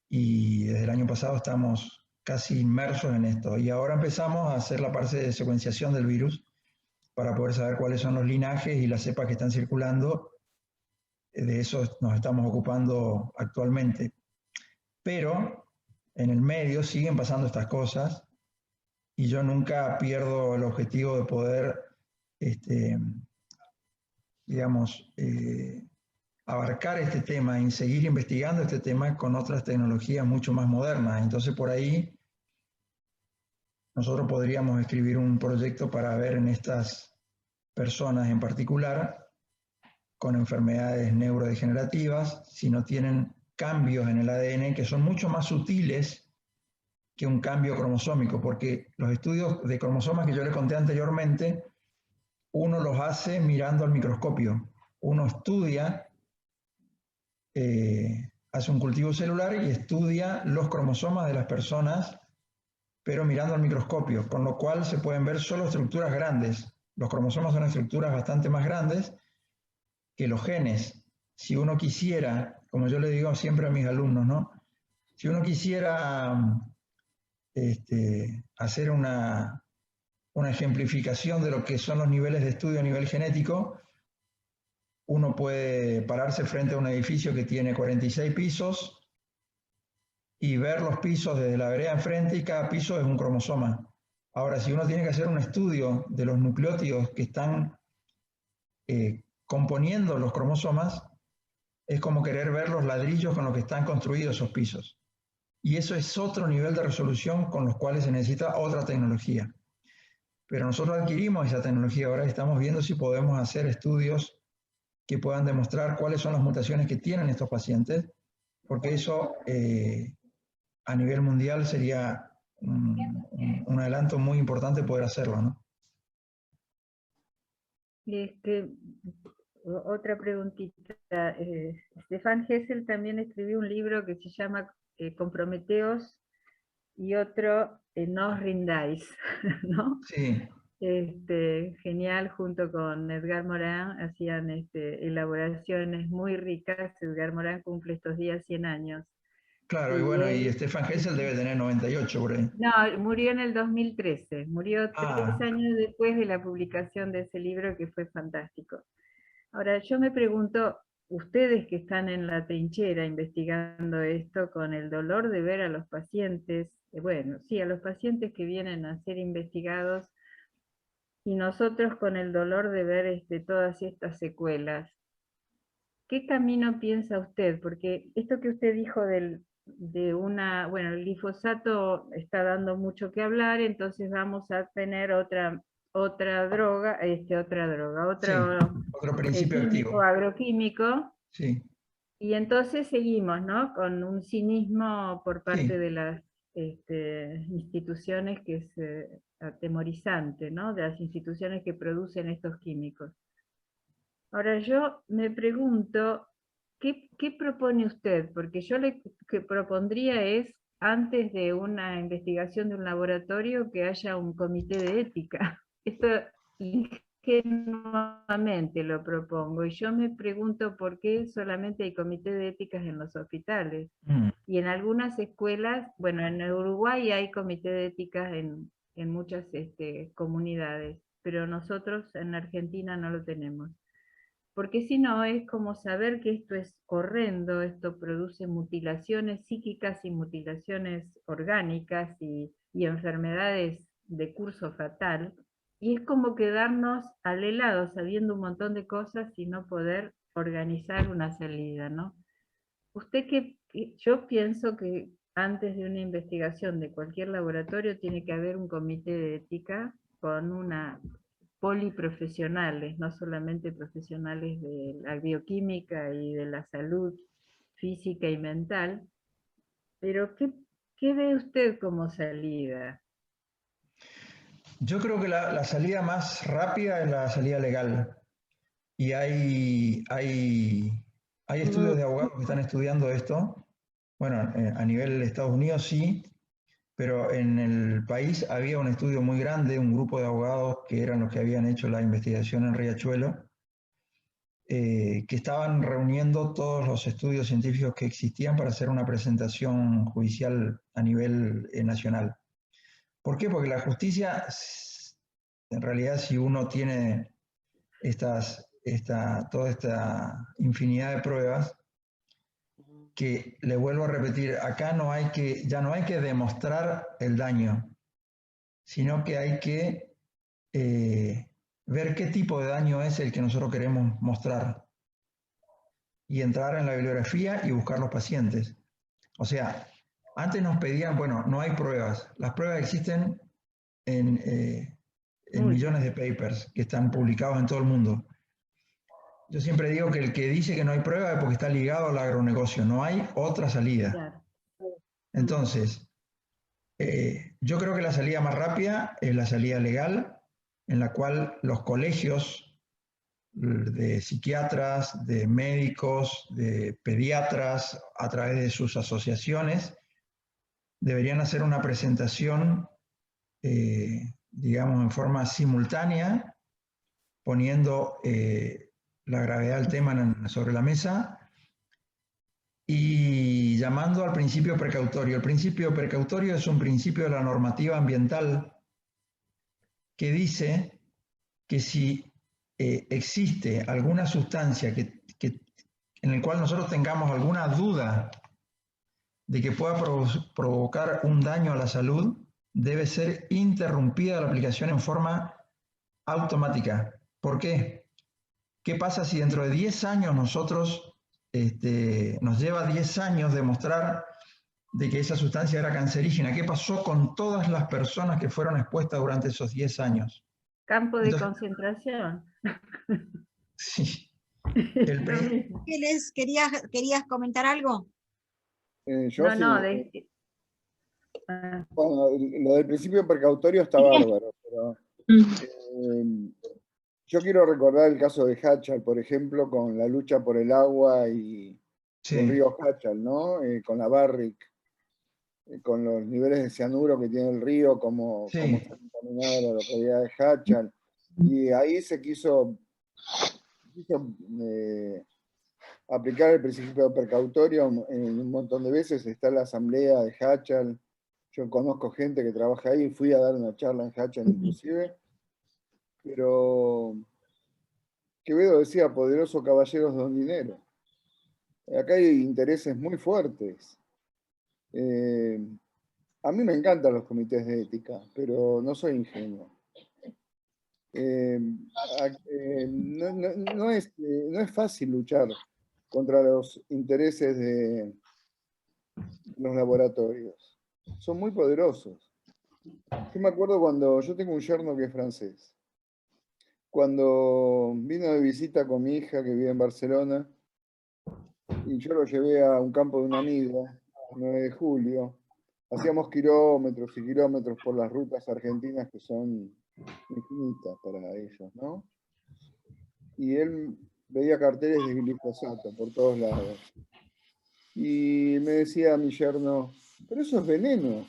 y desde el año pasado estamos casi inmersos en esto. Y ahora empezamos a hacer la parte de secuenciación del virus para poder saber cuáles son los linajes y las cepas que están circulando. De eso nos estamos ocupando actualmente. Pero en el medio siguen pasando estas cosas y yo nunca pierdo el objetivo de poder, digamos, abarcar este tema y seguir investigando este tema con otras tecnologías mucho más modernas. Entonces por ahí nosotros podríamos escribir un proyecto para ver en estas personas en particular con enfermedades neurodegenerativas, si no tienen cambios en el ADN que son mucho más sutiles que un cambio cromosómico, porque los estudios de cromosomas que yo les conté anteriormente, uno los hace mirando al microscopio. Uno estudia, hace un cultivo celular y estudia los cromosomas de las personas, pero mirando al microscopio, con lo cual se pueden ver solo estructuras grandes. Los cromosomas son estructuras bastante más grandes que los genes. Si uno quisiera, como yo le digo siempre a mis alumnos, ¿no? Si uno quisiera hacer una ejemplificación de lo que son los niveles de estudio a nivel genético, uno puede pararse frente a un edificio que tiene 46 pisos y ver los pisos desde la vereda enfrente, y cada piso es un cromosoma. Ahora, si uno tiene que hacer un estudio de los nucleótidos que están componiendo los cromosomas, es como querer ver los ladrillos con los que están construidos esos pisos. Y eso es otro nivel de resolución con los cuales se necesita otra tecnología. Pero nosotros adquirimos esa tecnología ahora y estamos viendo si podemos hacer estudios que puedan demostrar cuáles son las mutaciones que tienen estos pacientes, porque eso a nivel mundial sería un adelanto muy importante poder hacerlo, ¿no? Otra preguntita. Stefan Hessel también escribió un libro que se llama Comprometeos, y otro No os rindáis, ¿no? Sí. Genial, junto con Edgar Morán hacían elaboraciones muy ricas. Edgar Morán cumple estos días 100 años. Claro, y bueno, y Stefan Hessel debe tener 98 por ahí. No, murió en el 2013, murió 3 años después de la publicación de ese libro, que fue fantástico. Ahora, yo me pregunto, ustedes que están en la trinchera investigando esto, con el dolor de ver a los pacientes, bueno, sí, a los pacientes que vienen a ser investigados, y nosotros con el dolor de ver todas estas secuelas, ¿qué camino piensa usted? Porque esto que usted dijo bueno, el glifosato está dando mucho que hablar, entonces vamos a tener otra droga, otro principio activo agroquímico. Sí. Y entonces seguimos, ¿no? Con un cinismo por parte de las instituciones que es atemorizante, ¿no? De las instituciones que producen estos químicos. Ahora yo me pregunto, ¿qué propone usted? Porque yo lo que propondría es, antes de una investigación de un laboratorio, que haya un comité de ética. Esto ingenuamente lo propongo, y yo me pregunto por qué solamente hay comité de éticas en los hospitales. Y en algunas escuelas, bueno, en Uruguay hay comité de éticas en muchas comunidades, pero nosotros en Argentina no lo tenemos. Porque si no, es como saber que esto es horrendo, esto produce mutilaciones psíquicas y mutilaciones orgánicas y enfermedades de curso fatal, y es como quedarnos al helado sabiendo un montón de cosas y no poder organizar una salida, ¿no? Yo pienso que antes de una investigación de cualquier laboratorio tiene que haber un comité de ética con una poliprofesionales, no solamente profesionales de la bioquímica y de la salud física y mental, pero ¿qué ve usted como salida? Yo creo que la salida más rápida es la salida legal. Y hay estudios de abogados que están estudiando esto. Bueno, a nivel de Estados Unidos sí, pero en el país había un estudio muy grande, un grupo de abogados que eran los que habían hecho la investigación en Riachuelo, que estaban reuniendo todos los estudios científicos que existían para hacer una presentación judicial a nivel nacional. ¿Por qué? Porque la justicia, en realidad, si uno tiene toda esta infinidad de pruebas, que le vuelvo a repetir, acá ya no hay que demostrar el daño, sino que hay que ver qué tipo de daño es el que nosotros queremos mostrar y entrar en la bibliografía y buscar los pacientes. O sea, antes nos pedían, bueno, no hay pruebas. Las pruebas existen en millones de papers que están publicados en todo el mundo. Yo siempre digo que el que dice que no hay prueba es porque está ligado al agronegocio, no hay otra salida. Claro. Entonces, yo creo que la salida más rápida es la salida legal, en la cual los colegios de psiquiatras, de médicos, de pediatras, a través de sus asociaciones, deberían hacer una presentación, digamos, en forma simultánea, poniendo la gravedad del tema sobre la mesa y llamando al principio precautorio. El principio precautorio es un principio de la normativa ambiental que dice que si existe alguna sustancia en la cual nosotros tengamos alguna duda de que pueda provocar un daño a la salud, debe ser interrumpida la aplicación en forma automática. ¿Por qué? ¿Qué pasa si dentro de 10 años nos lleva 10 años demostrar de que esa sustancia era cancerígena? ¿Qué pasó con todas las personas que fueron expuestas durante esos 10 años? Campo de concentración. Sí. Ángeles, ¿querías comentar algo? Yo No, sí. Bueno, lo del principio precautorio está bárbaro, pero yo quiero recordar el caso de Hachal, por ejemplo, con la lucha por el agua y el río Hachal, ¿no? Con la Barrick, con los niveles de cianuro que tiene el río, como se ha contaminado la localidad de Hachal. Y ahí se quiso aplicar el principio precautorio un montón de veces. Está la asamblea de Hachal. Yo conozco gente que trabaja ahí, fui a dar una charla en Hachal inclusive. Pero Quevedo decía, poderosos caballeros don dinero. Acá hay intereses muy fuertes. A mí me encantan los comités de ética, pero no soy ingenuo. No es fácil luchar contra los intereses de los laboratorios. Son muy poderosos. Yo me acuerdo cuando yo tengo un yerno que es francés. Cuando vino de visita con mi hija que vive en Barcelona, y yo lo llevé a un campo de un amigo, 9 de julio, hacíamos kilómetros y kilómetros por las rutas argentinas que son infinitas para ellos, ¿no? Y él veía carteles de glifosato por todos lados. Y me decía a mi yerno, pero eso es veneno.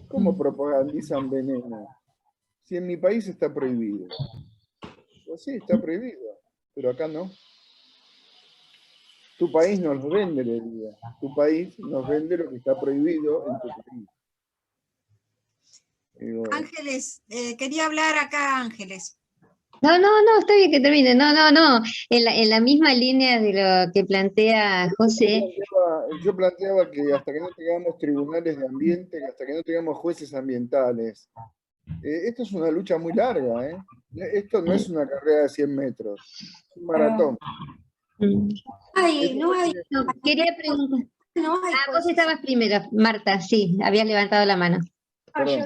¿Cómo propagandizan veneno? Si en mi país está prohibido. Pues sí, está prohibido, pero acá no. Tu país nos vende, le digo. Tu país nos vende lo que está prohibido en tu país. Digo, Ángeles, quería hablar acá, Ángeles. No, está bien que termine. No. En la misma línea de lo que plantea José. Yo planteaba que hasta que no tengamos tribunales de ambiente, que hasta que no tengamos jueces ambientales, esto es una lucha muy larga, ¿eh? Esto no es una carrera de 100 metros, es un maratón. No, quería preguntar. Vos estabas primero, Marta, sí, habías levantado la mano. Yo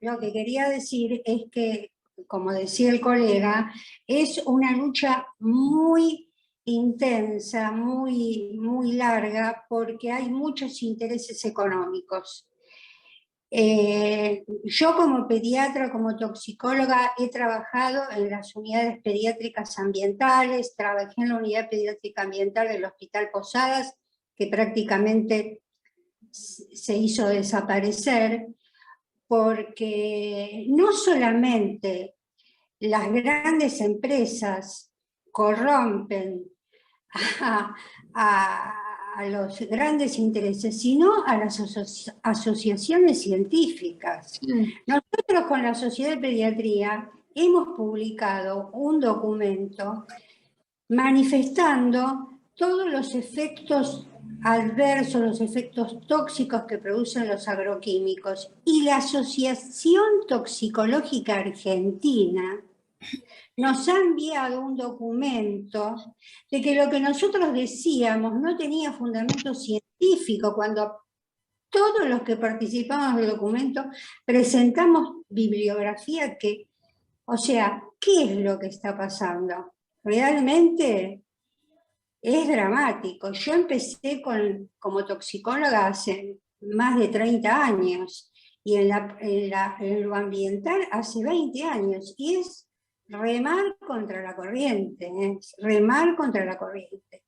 lo que quería decir es que, como decía el colega, es una lucha muy intensa, muy larga, porque hay muchos intereses económicos. Yo como pediatra, como toxicóloga, he trabajado en las unidades pediátricas ambientales, trabajé en la unidad pediátrica ambiental del Hospital Posadas, que prácticamente se hizo desaparecer, porque no solamente las grandes empresas corrompen a los grandes intereses, sino a las asociaciones científicas. Nosotros con la Sociedad de Pediatría hemos publicado un documento manifestando todos los efectos adversos, los efectos tóxicos que producen los agroquímicos. Y la Asociación Toxicológica Argentina nos ha enviado un documento de que lo que nosotros decíamos no tenía fundamento científico, cuando todos los que participamos del documento presentamos bibliografía que, o sea, ¿qué es lo que está pasando? Realmente es dramático. Yo empecé como toxicóloga hace más de 30 años y en lo ambiental hace 20 años, y es remar contra la corriente, remar contra la corriente.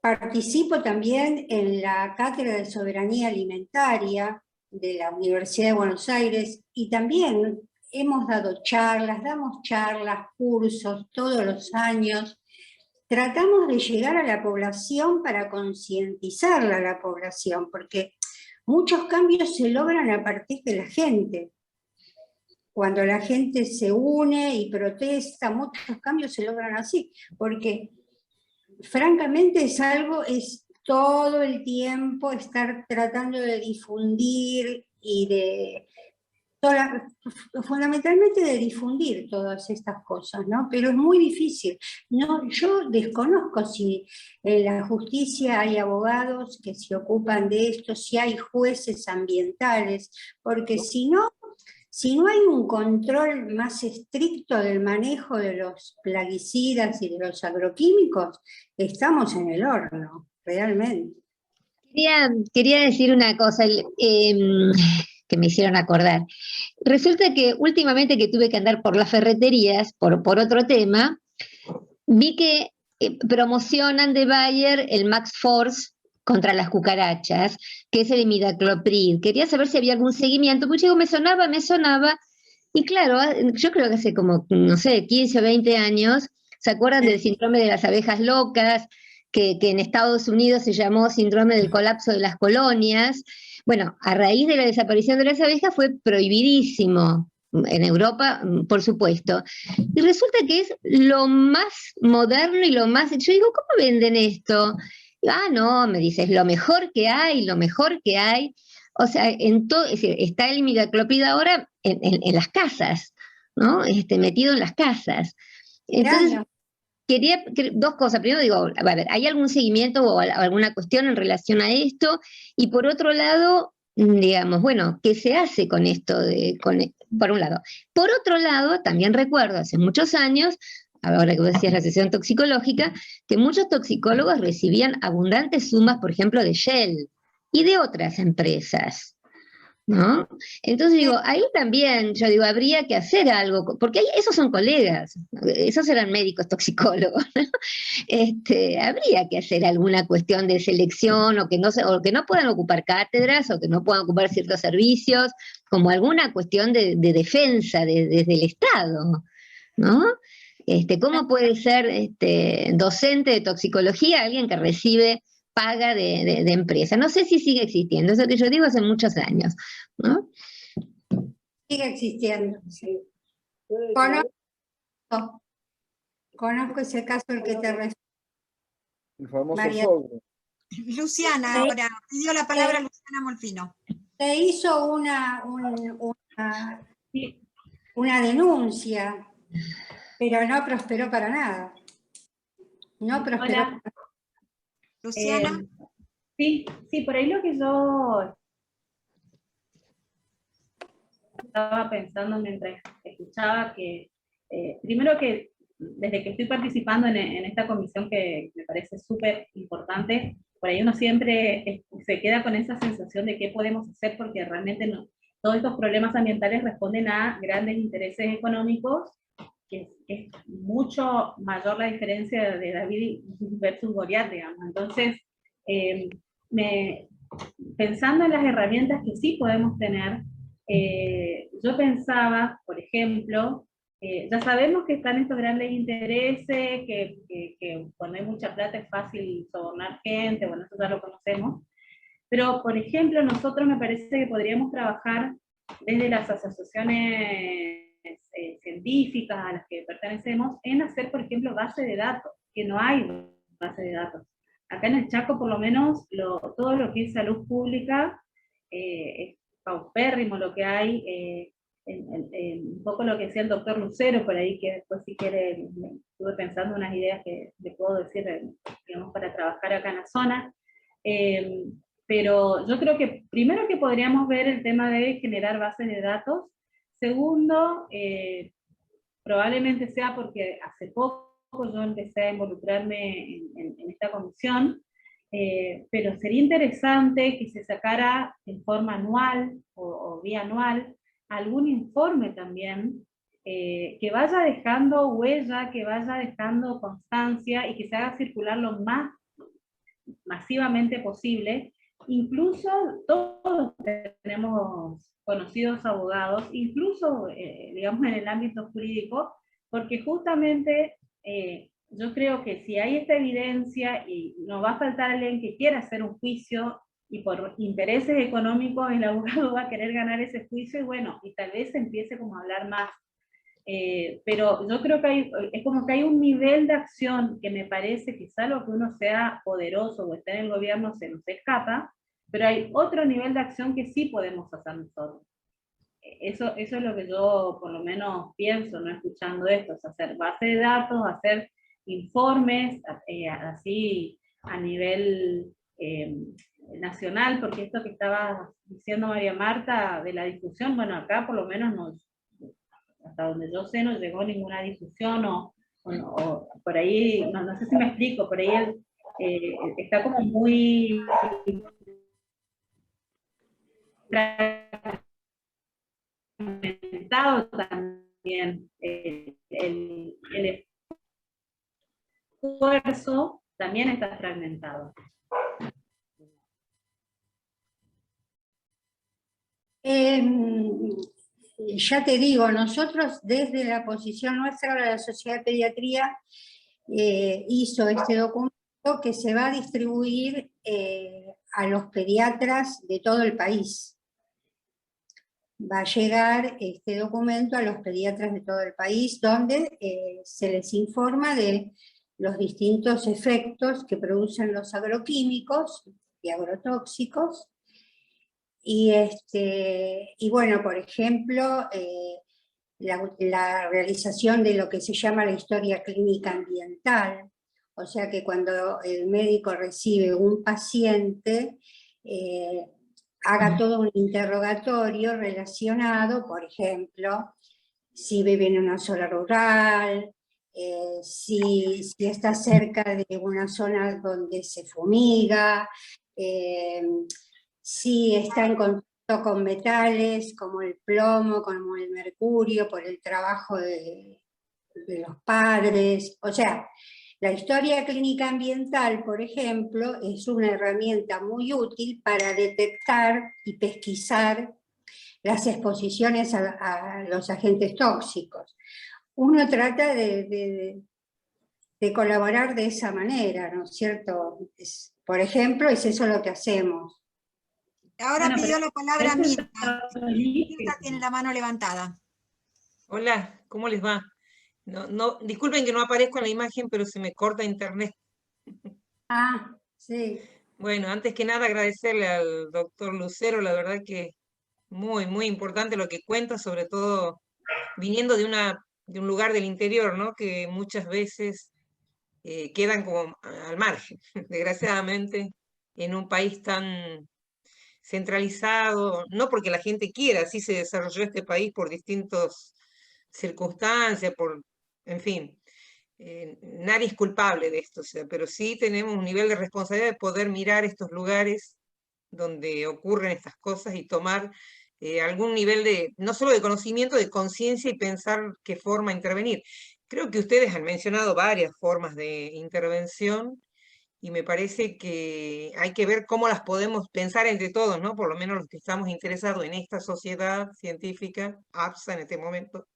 Participo también en la Cátedra de Soberanía Alimentaria de la Universidad de Buenos Aires, y también hemos dado charlas, damos charlas, cursos todos los años. Tratamos de llegar a la población para concientizarla a la población, porque muchos cambios se logran a partir de la gente. Cuando la gente se une y protesta, muchos cambios se logran así, porque francamente es todo el tiempo estar tratando de difundir y fundamentalmente de difundir todas estas cosas, ¿no? Pero es muy difícil. No, yo desconozco si en la justicia hay abogados que se ocupan de esto, si hay jueces ambientales, porque si no hay un control más estricto del manejo de los plaguicidas y de los agroquímicos, estamos en el horno, realmente. Quería decir una cosa que me hicieron acordar. Resulta que últimamente que tuve que andar por las ferreterías, por otro tema, vi que promocionan de Bayer el Max Force contra las cucarachas, que es el imidacloprid. Quería saber si había algún seguimiento, porque me sonaba, y claro, yo creo que hace como, no sé, 15 o 20 años, ¿se acuerdan del síndrome de las abejas locas? Que en Estados Unidos se llamó síndrome del colapso de las colonias. Bueno, a raíz de la desaparición de las abejas fue prohibidísimo. En Europa, por supuesto. Y resulta que es lo más moderno y lo más... Yo digo, ¿cómo venden esto? No, me dices, lo mejor que hay. O sea, es decir, está el imidacloprid ahora en las casas, ¿no? Metido en las casas. Entonces, quería dos cosas. Primero digo, a ver, ¿hay algún seguimiento o alguna cuestión en relación a esto? Y por otro lado, digamos, bueno, ¿qué se hace con esto? Por un lado. Por otro lado, también recuerdo hace muchos años, ahora que vos decías la sesión toxicológica, que muchos toxicólogos recibían abundantes sumas, por ejemplo, de Shell, y de otras empresas, ¿no? Entonces digo, ahí también, yo digo, habría que hacer algo, porque esos son colegas, esos eran médicos toxicólogos, ¿no? Habría que hacer alguna cuestión de selección, o que no puedan ocupar cátedras, o que no puedan ocupar ciertos servicios, como alguna cuestión de defensa desde el Estado, ¿no? ¿Cómo puede ser docente de toxicología alguien que recibe paga de empresa? No sé si sigue existiendo, eso que yo digo hace muchos años, ¿no? Sigue existiendo, sí. Conozco ese caso al que te refieres. El famoso María. sobre. Luciana, ahora pidió la palabra Luciana Molfino. Se hizo una denuncia, pero no prosperó para nada. No prosperó. Hola. Luciana. Sí, por ahí lo que yo estaba pensando mientras escuchaba, que primero que desde que estoy participando en esta comisión, que me parece súper importante, por ahí uno siempre se queda con esa sensación de qué podemos hacer, porque realmente no, todos estos problemas ambientales responden a grandes intereses económicos, que es mucho mayor la diferencia de David versus Goliat, digamos. Entonces, pensando en las herramientas que sí podemos tener, yo pensaba, por ejemplo, ya sabemos que están estos grandes intereses, que cuando hay mucha plata es fácil sobornar gente, bueno, eso ya lo conocemos, pero por ejemplo nosotros me parece que podríamos trabajar desde las asociaciones científicas a las que pertenecemos, en hacer, por ejemplo, base de datos, que no hay base de datos. Acá en el Chaco, por lo menos, todo lo que es salud pública es paupérrimo lo que hay, un poco lo que decía el doctor Lucero por ahí, que después si quiere, estuve pensando unas ideas que le puedo decir, digamos, para trabajar acá en la zona. Pero yo creo que primero que podríamos ver el tema de generar bases de datos. Segundo, probablemente sea porque hace poco yo empecé a involucrarme en esta comisión, pero sería interesante que se sacara en forma anual o bianual algún informe también, que vaya dejando huella, que vaya dejando constancia y que se haga circular lo más masivamente posible. Incluso todos tenemos conocidos abogados, incluso digamos en el ámbito jurídico, porque justamente yo creo que si hay esta evidencia y no va a faltar alguien que quiera hacer un juicio y por intereses económicos el abogado va a querer ganar ese juicio, y bueno, y tal vez se empiece como a hablar más. Pero yo creo que es como que hay un nivel de acción que me parece que salvo que uno sea poderoso o esté en el gobierno se nos escapa, pero hay otro nivel de acción que sí podemos hacer nosotros. Eso es lo que yo por lo menos pienso, no escuchando esto, es hacer base de datos, hacer informes, así a nivel nacional, porque esto que estaba diciendo María Marta de la difusión, bueno, acá por lo menos hasta donde yo sé no llegó ninguna difusión, o por ahí, no sé si me explico, por ahí está como muy fragmentado también el esfuerzo, también está fragmentado. Ya te digo, nosotros desde la posición nuestra, la Sociedad de Pediatría hizo este documento que se va a distribuir a los pediatras de todo el país. Va a llegar este documento a los pediatras de todo el país, donde se les informa de los distintos efectos que producen los agroquímicos y agrotóxicos. Y bueno, por ejemplo, la realización de lo que se llama la historia clínica ambiental, o sea que cuando el médico recibe un paciente, haga todo un interrogatorio relacionado, por ejemplo, si vive en una zona rural, si está cerca de una zona donde se fumiga, si está en contacto con metales como el plomo, como el mercurio, por el trabajo de los padres. O sea, la historia clínica ambiental, por ejemplo, es una herramienta muy útil para detectar y pesquisar las exposiciones a los agentes tóxicos. Uno trata de colaborar de esa manera, ¿no es cierto? Por ejemplo, es eso lo que hacemos. Ahora Bueno, pidió pero la palabra eso Mirta. está Mirta tiene la mano levantada. Hola, ¿cómo les va? Disculpen que no aparezco en la imagen, pero se me corta internet. Ah, sí. Bueno, antes que nada agradecerle al doctor Lucero, la verdad que muy, muy importante lo que cuenta, sobre todo viniendo de un lugar del interior, ¿no? Que muchas veces quedan como al margen, desgraciadamente, en un país tan centralizado, no porque la gente quiera, así se desarrolló este país por distintas circunstancias, en fin, nadie es culpable de esto, o sea, pero sí tenemos un nivel de responsabilidad de poder mirar estos lugares donde ocurren estas cosas y tomar algún nivel de, no solo de conocimiento, de conciencia y pensar qué forma intervenir. Creo que ustedes han mencionado varias formas de intervención y me parece que hay que ver cómo las podemos pensar entre todos, ¿no? Por lo menos los que estamos interesados en esta sociedad científica, APSA en este momento,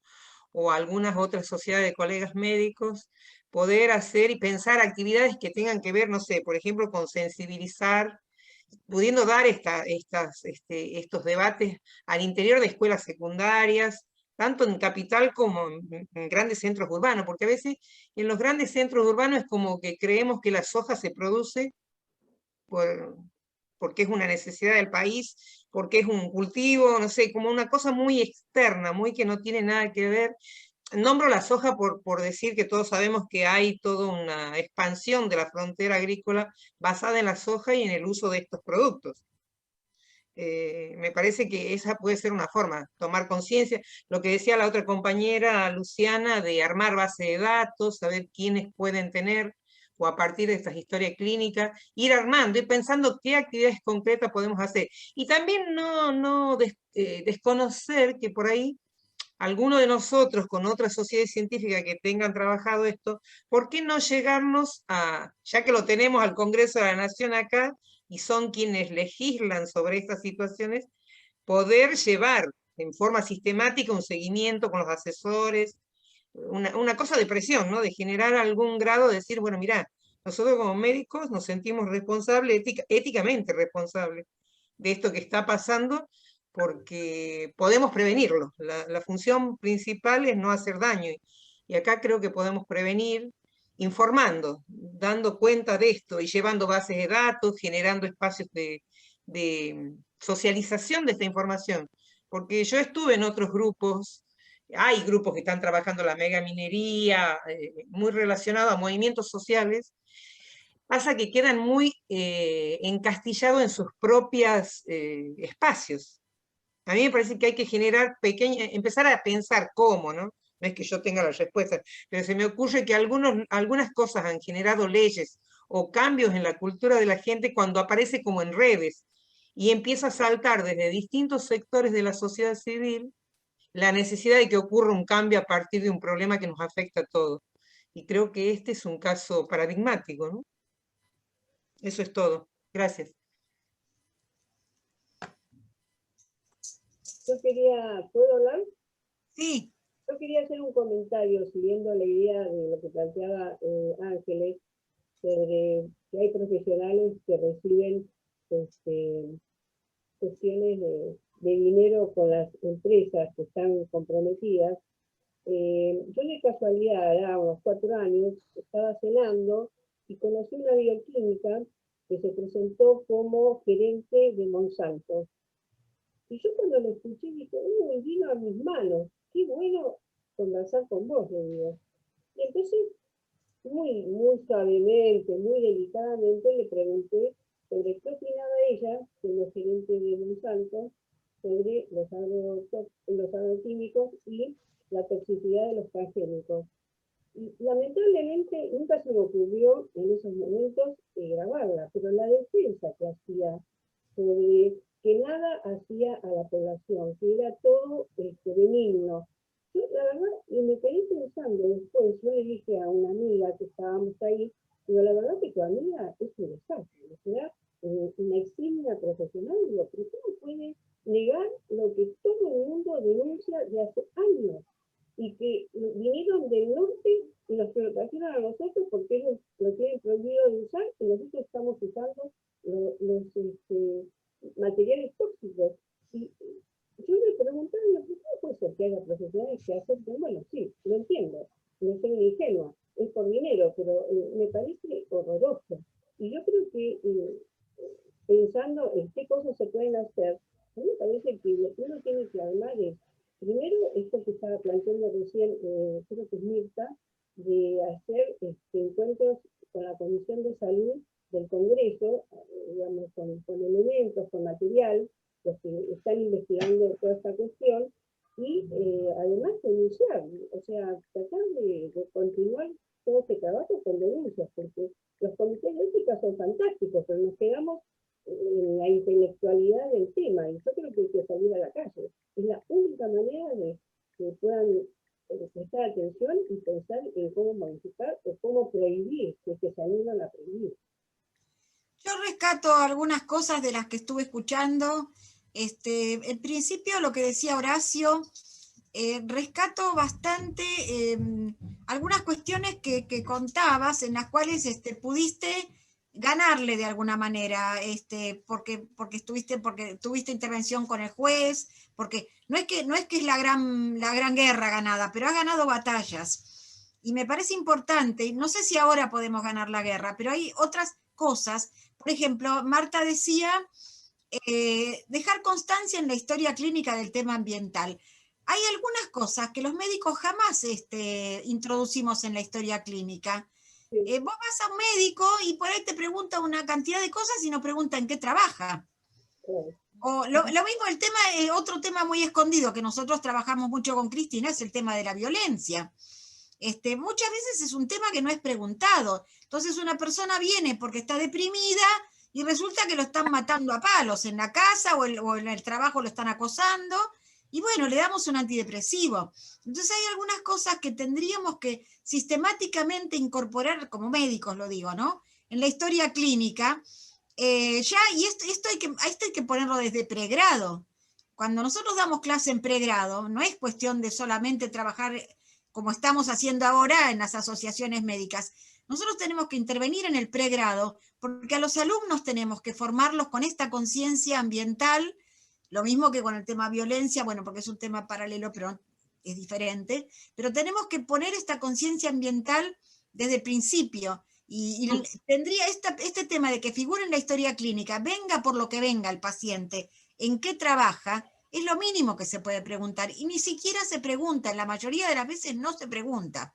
o algunas otras sociedades de colegas médicos, poder hacer y pensar actividades que tengan que ver, no sé, por ejemplo, con sensibilizar, pudiendo dar estos debates al interior de escuelas secundarias, tanto en capital como en grandes centros urbanos, porque a veces en los grandes centros urbanos es como que creemos que la soja se produce porque es una necesidad del país, porque es un cultivo, no sé, como una cosa muy externa, muy que no tiene nada que ver. Nombro la soja por decir que todos sabemos que hay toda una expansión de la frontera agrícola basada en la soja y en el uso de estos productos. Me parece que esa puede ser una forma, tomar conciencia. Lo que decía la otra compañera, Luciana, de armar base de datos, saber quiénes pueden tener, o a partir de estas historias clínicas, ir armando, ir pensando qué actividades concretas podemos hacer. Y también no desconocer que por ahí alguno de nosotros con otras sociedades científicas que tengan trabajado esto, ¿por qué no llegarnos a, ya que lo tenemos al Congreso de la Nación acá, y son quienes legislan sobre estas situaciones, poder llevar en forma sistemática un seguimiento con los asesores, una cosa de presión, ¿no? De generar algún grado de decir, bueno, mira, nosotros como médicos nos sentimos responsables, éticamente responsables de esto que está pasando, porque podemos prevenirlo. La función principal es no hacer daño. Y acá creo que podemos prevenir informando, dando cuenta de esto y llevando bases de datos, generando espacios de socialización de esta información. Porque yo estuve en otros grupos, hay grupos que están trabajando la megaminería, muy relacionados a movimientos sociales, pasa que quedan muy encastillados en sus propios espacios. A mí me parece que hay que generar empezar a pensar cómo, ¿no? No es que yo tenga las respuestas, pero se me ocurre que algunas cosas han generado leyes o cambios en la cultura de la gente cuando aparece como en redes y empieza a saltar desde distintos sectores de la sociedad civil la necesidad de que ocurra un cambio a partir de un problema que nos afecta a todos. Y creo que este es un caso paradigmático, ¿no? Eso es todo. Gracias. ¿Puedo hablar? Sí. Yo quería hacer un comentario siguiendo la idea de lo que planteaba Ángeles, sobre que hay profesionales que reciben cuestiones de dinero con las empresas que están comprometidas. Yo de casualidad, a unos 4 años, estaba cenando y conocí una bioquímica que se presentó como gerente de Monsanto. Y yo cuando lo escuché dije, uy, vino a mis manos, qué bueno conversar con vos, le digo. Y entonces, muy suavemente, muy delicadamente, le pregunté sobre qué opinaba ella, siendo gerente de Monsanto, sobre los agroquímicos y la toxicidad de los transgénicos. Y lamentablemente nunca se me ocurrió en esos momentos grabarla, pero la defensa que hacía sobre educación, que era todo benigno. Yo, la verdad, y me quedé pensando después, yo le dije a una amiga que estábamos ahí, digo, la verdad que tu amiga es un desastre, será una eximia profesional, digo, pero ¿cómo puede negar lo que todo el mundo denuncia de hace años? Y que vinieron del norte y nos protegieron a nosotros porque ellos lo tienen prohibido de usar y nosotros estamos usando los materiales tóxicos. Y yo me preguntaba, ¿por qué puede ser que haya profesionales que acepten? Bueno, sí, lo entiendo, no soy una ingenua, es por dinero, pero me parece horroroso. Y yo creo que pensando en qué cosas se pueden hacer, a mí me parece que lo que uno tiene que armar es, primero, esto que estaba planteando recién, creo que es Mirta, de hacer encuentros con la Comisión de Salud del Congreso, digamos, con elementos, con material, los que están investigando toda esta cuestión, y además denunciar, o sea, tratar de continuar todo este trabajo con denuncias, porque los comités de ética son fantásticos, pero nos quedamos en la intelectualidad del tema, y yo creo que hay que salir a la calle. Es la única manera de que puedan prestar atención y pensar en cómo modificar o cómo prohibir, que se animan a prohibir. Yo rescato algunas cosas de las que estuve escuchando. En principio, lo que decía Horacio, rescato bastante algunas cuestiones que contabas, en las cuales pudiste ganarle de alguna manera, porque tuviste intervención con el juez, porque no es que es la gran guerra ganada, pero has ganado batallas. Y me parece importante, no sé si ahora podemos ganar la guerra, pero hay otras cosas. Por ejemplo, Marta decía, dejar constancia en la historia clínica del tema ambiental. Hay algunas cosas que los médicos jamás introducimos en la historia clínica. Vos vas a un médico y por ahí te pregunta una cantidad de cosas y no pregunta en qué trabaja. O lo mismo, el tema, otro tema muy escondido que nosotros trabajamos mucho con Cristina es el tema de la violencia. Muchas veces es un tema que no es preguntado. Entonces una persona viene porque está deprimida y resulta que lo están matando a palos en la casa o en el trabajo lo están acosando. Y bueno, le damos un antidepresivo. Entonces hay algunas cosas que tendríamos que sistemáticamente incorporar, como médicos lo digo, ¿no? En la historia clínica, y esto hay que ponerlo desde pregrado. Cuando nosotros damos clase en pregrado, no es cuestión de solamente trabajar como estamos haciendo ahora en las asociaciones médicas. Nosotros tenemos que intervenir en el pregrado, porque a los alumnos tenemos que formarlos con esta conciencia ambiental. Lo mismo que con el tema violencia, bueno, porque es un tema paralelo, pero es diferente. Pero tenemos que poner esta conciencia ambiental desde el principio. Y tendría este tema de que figure en la historia clínica, venga por lo que venga el paciente, en qué trabaja, es lo mínimo que se puede preguntar. Y ni siquiera se pregunta, en la mayoría de las veces no se pregunta.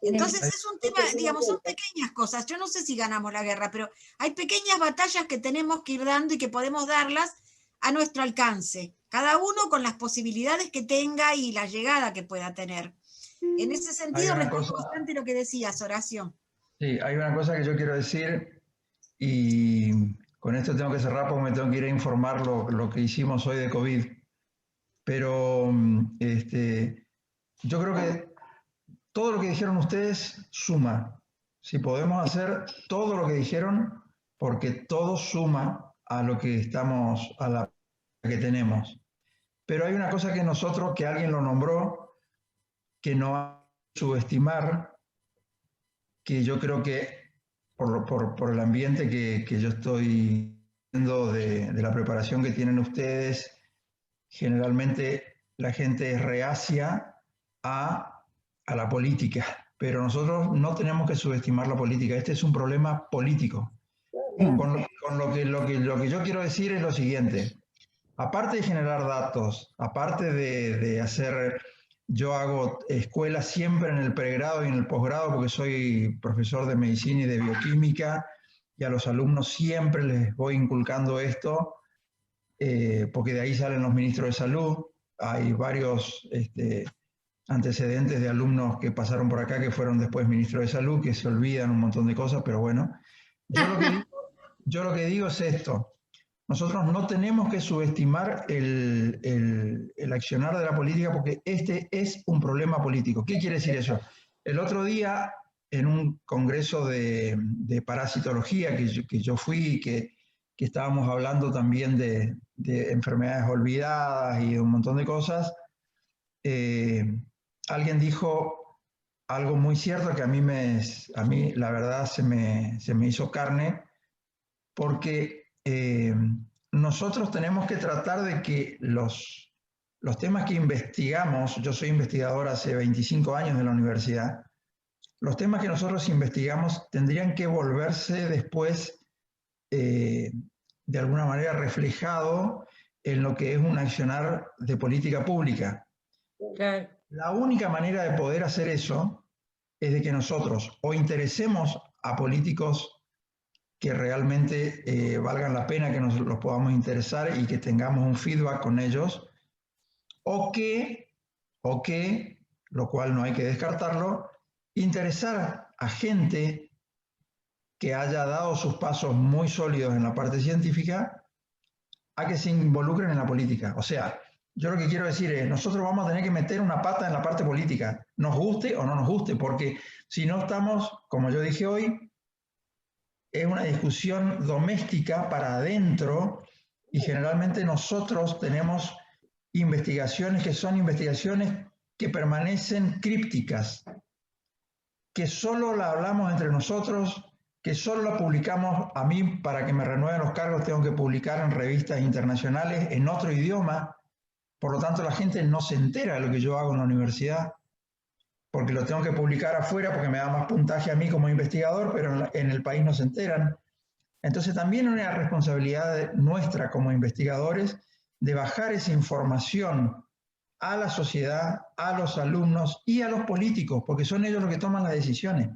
Entonces es un tema, digamos, son pequeñas cosas. Yo no sé si ganamos la guerra, pero hay pequeñas batallas que tenemos que ir dando y que podemos darlas a nuestro alcance, cada uno con las posibilidades que tenga y la llegada que pueda tener. En ese sentido, respeto bastante lo que decías, Horacio. Sí, hay una cosa que yo quiero decir, y con esto tengo que cerrar porque me tengo que ir a informar lo que hicimos hoy de COVID. Pero yo creo que todo lo que dijeron ustedes suma. Si podemos hacer todo lo que dijeron, porque todo suma a lo que estamos, a la que tenemos. Pero hay una cosa que nosotros, que alguien lo nombró, que no hay que subestimar, que yo creo que por el ambiente que yo estoy viendo de la preparación que tienen ustedes, generalmente la gente es reacia a la política, pero nosotros no tenemos que subestimar la política. Este es un problema político. Con lo que yo quiero decir es lo siguiente. Aparte de generar datos, aparte de hacer... Yo hago escuela siempre en el pregrado y en el posgrado porque soy profesor de medicina y de bioquímica, y a los alumnos siempre les voy inculcando esto, porque de ahí salen los ministros de salud. Hay varios antecedentes de alumnos que pasaron por acá que fueron después ministros de salud, que se olvidan un montón de cosas, pero bueno. Yo lo que digo es esto. nosotros no tenemos que subestimar el accionar de la política porque este es un problema político. ¿Qué quiere decir eso? El otro día, en un congreso de parasitología que yo fui, que estábamos hablando también de enfermedades olvidadas y de un montón de cosas, alguien dijo algo muy cierto que a mí la verdad se me hizo carne, porque nosotros tenemos que tratar de que los temas que investigamos, yo soy investigador hace 25 años de la universidad, los temas que nosotros investigamos tendrían que volverse después de alguna manera reflejado en lo que es un accionar de política pública. Claro. La única manera de poder hacer eso es de que nosotros o interesemos a políticos que realmente valgan la pena que nos los podamos interesar y que tengamos un feedback con ellos, o que, lo cual no hay que descartarlo, interesar a gente que haya dado sus pasos muy sólidos en la parte científica a que se involucren en la política. O sea, yo lo que quiero decir es, nosotros vamos a tener que meter una pata en la parte política, nos guste o no nos guste, porque si no estamos, como yo dije hoy, es una discusión doméstica para adentro y generalmente nosotros tenemos investigaciones que son investigaciones que permanecen crípticas, que solo la hablamos entre nosotros, que solo la publicamos. A mí, para que me renueven los cargos, tengo que publicar en revistas internacionales en otro idioma, por lo tanto la gente no se entera de lo que yo hago en la universidad, porque lo tengo que publicar afuera porque me da más puntaje a mí como investigador, pero en el país no se enteran. Entonces también es una responsabilidad nuestra como investigadores de bajar esa información a la sociedad, a los alumnos y a los políticos, porque son ellos los que toman las decisiones.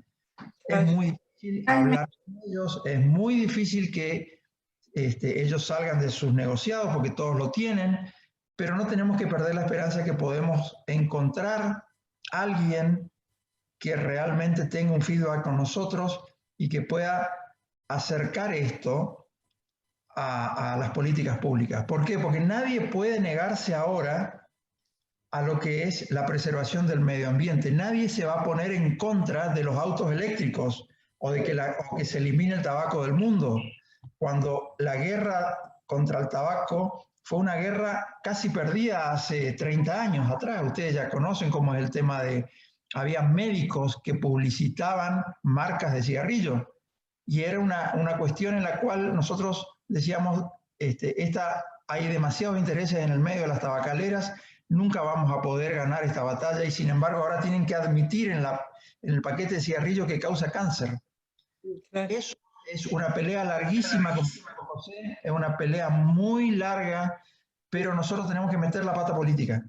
Es muy difícil hablar con ellos, es muy difícil que ellos salgan de sus negociados porque todos lo tienen, pero no tenemos que perder la esperanza que podemos encontrar alguien que realmente tenga un feedback con nosotros y que pueda acercar esto a las políticas públicas. ¿Por qué? Porque nadie puede negarse ahora a lo que es la preservación del medio ambiente. Nadie se va a poner en contra de los autos eléctricos o de que se elimine el tabaco del mundo. Cuando la guerra contra el tabaco fue una guerra casi perdida hace 30 años atrás. Ustedes ya conocen cómo es el tema de... Había médicos que publicitaban marcas de cigarrillos y era una cuestión en la cual nosotros decíamos, hay demasiados intereses en el medio de las tabacaleras, nunca vamos a poder ganar esta batalla y sin embargo ahora tienen que admitir en el paquete de cigarrillo que causa cáncer. Eso es una pelea larguísima, como José, es una pelea muy larga, pero nosotros tenemos que meter la pata política.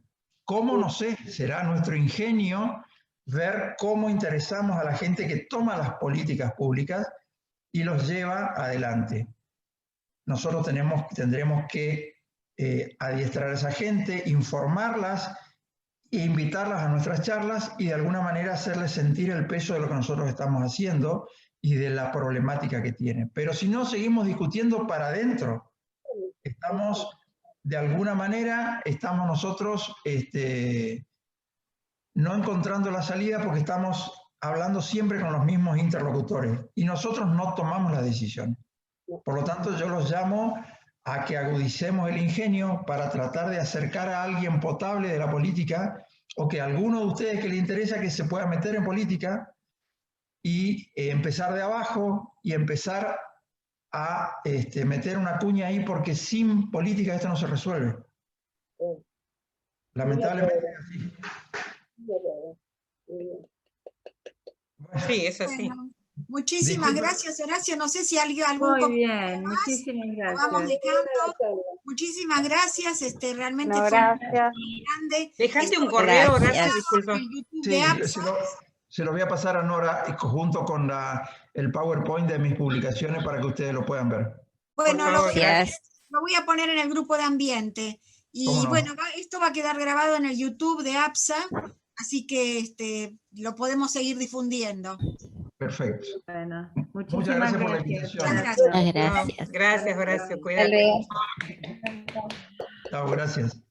¿Cómo? No sé, será nuestro ingenio ver cómo interesamos a la gente que toma las políticas públicas y los lleva adelante. Nosotros tendremos que adiestrar a esa gente, informarlas e invitarlas a nuestras charlas y de alguna manera hacerles sentir el peso de lo que nosotros estamos haciendo y de la problemática que tiene. Pero si no, seguimos discutiendo para adentro. Estamos, de alguna manera, estamos nosotros no encontrando la salida porque estamos hablando siempre con los mismos interlocutores y nosotros no tomamos la decisión. Por lo tanto, yo los llamo a que agudicemos el ingenio para tratar de acercar a alguien potable de la política o que alguno de ustedes que le interesa que se pueda meter en política y empezar de abajo y empezar a meter una cuña ahí porque sin política esto no se resuelve. Lamentablemente es así. Sí, es así. Bueno, muchísimas gracias, Horacio. No sé si alguien algún Muy bien, comentario más. muchísimas gracias. Vamos dejando. Muchísimas gracias. Realmente No, fue gracias. muy grande. Dejate un Esto correo, está Horacio, en disculpa. el YouTube Sí, de APSA. se lo voy a pasar a Nora junto con el PowerPoint de mis publicaciones para que ustedes lo puedan ver. Bueno, Por favor, lo voy a poner en el grupo de ambiente. Y ¿Cómo no? bueno, esto va a quedar grabado en el YouTube de APSA, así que lo podemos seguir difundiendo. Perfecto. Bueno, Muchas muchísimas gracias por la gracias. invitación. Muchas gracias. No, gracias, Horacio, Hasta cuídate. luego. Chao, gracias.